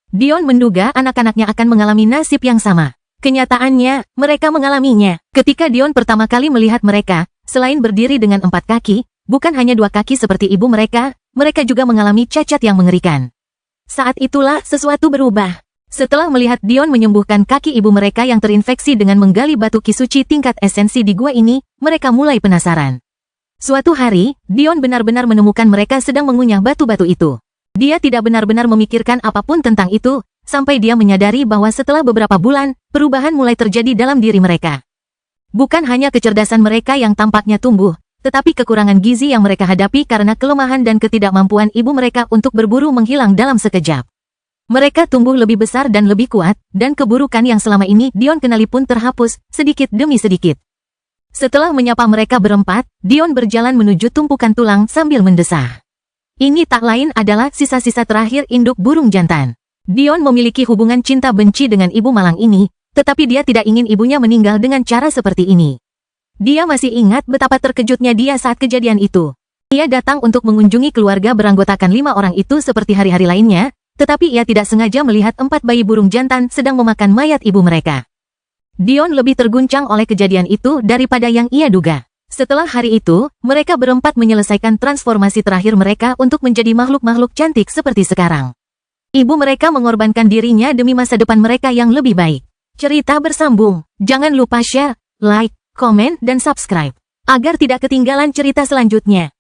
Speaker 1: Dion menduga anak-anaknya akan mengalami nasib yang sama. Kenyataannya, mereka mengalaminya. Ketika Dion pertama kali melihat mereka, selain berdiri dengan 4 kaki, bukan hanya 2 kaki seperti ibu mereka, mereka juga mengalami cacat yang mengerikan. Saat itulah sesuatu berubah. Setelah melihat Dion menyembuhkan kaki ibu mereka yang terinfeksi dengan menggali batu ki suci tingkat esensi di gua ini, mereka mulai penasaran. Suatu hari, Dion benar-benar menemukan mereka sedang mengunyah batu-batu itu. Dia tidak benar-benar memikirkan apapun tentang itu, sampai dia menyadari bahwa setelah beberapa bulan, perubahan mulai terjadi dalam diri mereka. Bukan hanya kecerdasan mereka yang tampaknya tumbuh, tetapi kekurangan gizi yang mereka hadapi karena kelemahan dan ketidakmampuan ibu mereka untuk berburu menghilang dalam sekejap. Mereka tumbuh lebih besar dan lebih kuat, dan keburukan yang selama ini Dion kenali pun terhapus, sedikit demi sedikit. Setelah menyapa mereka berempat, Dion berjalan menuju tumpukan tulang sambil mendesah. Ini tak lain adalah sisa-sisa terakhir induk burung jantan. Dion memiliki hubungan cinta benci dengan ibu malang ini, tetapi dia tidak ingin ibunya meninggal dengan cara seperti ini. Dia masih ingat betapa terkejutnya dia saat kejadian itu. Ia datang untuk mengunjungi keluarga beranggotakan 5 orang itu seperti hari-hari lainnya, tetapi ia tidak sengaja melihat 4 bayi burung jantan sedang memakan mayat ibu mereka. Dion lebih terguncang oleh kejadian itu daripada yang ia duga. Setelah hari itu, mereka berempat menyelesaikan transformasi terakhir mereka untuk menjadi makhluk-makhluk cantik seperti sekarang. Ibu mereka mengorbankan dirinya demi masa depan mereka yang lebih baik. Cerita bersambung. Jangan lupa share, like, komen, dan subscribe, agar tidak ketinggalan cerita selanjutnya.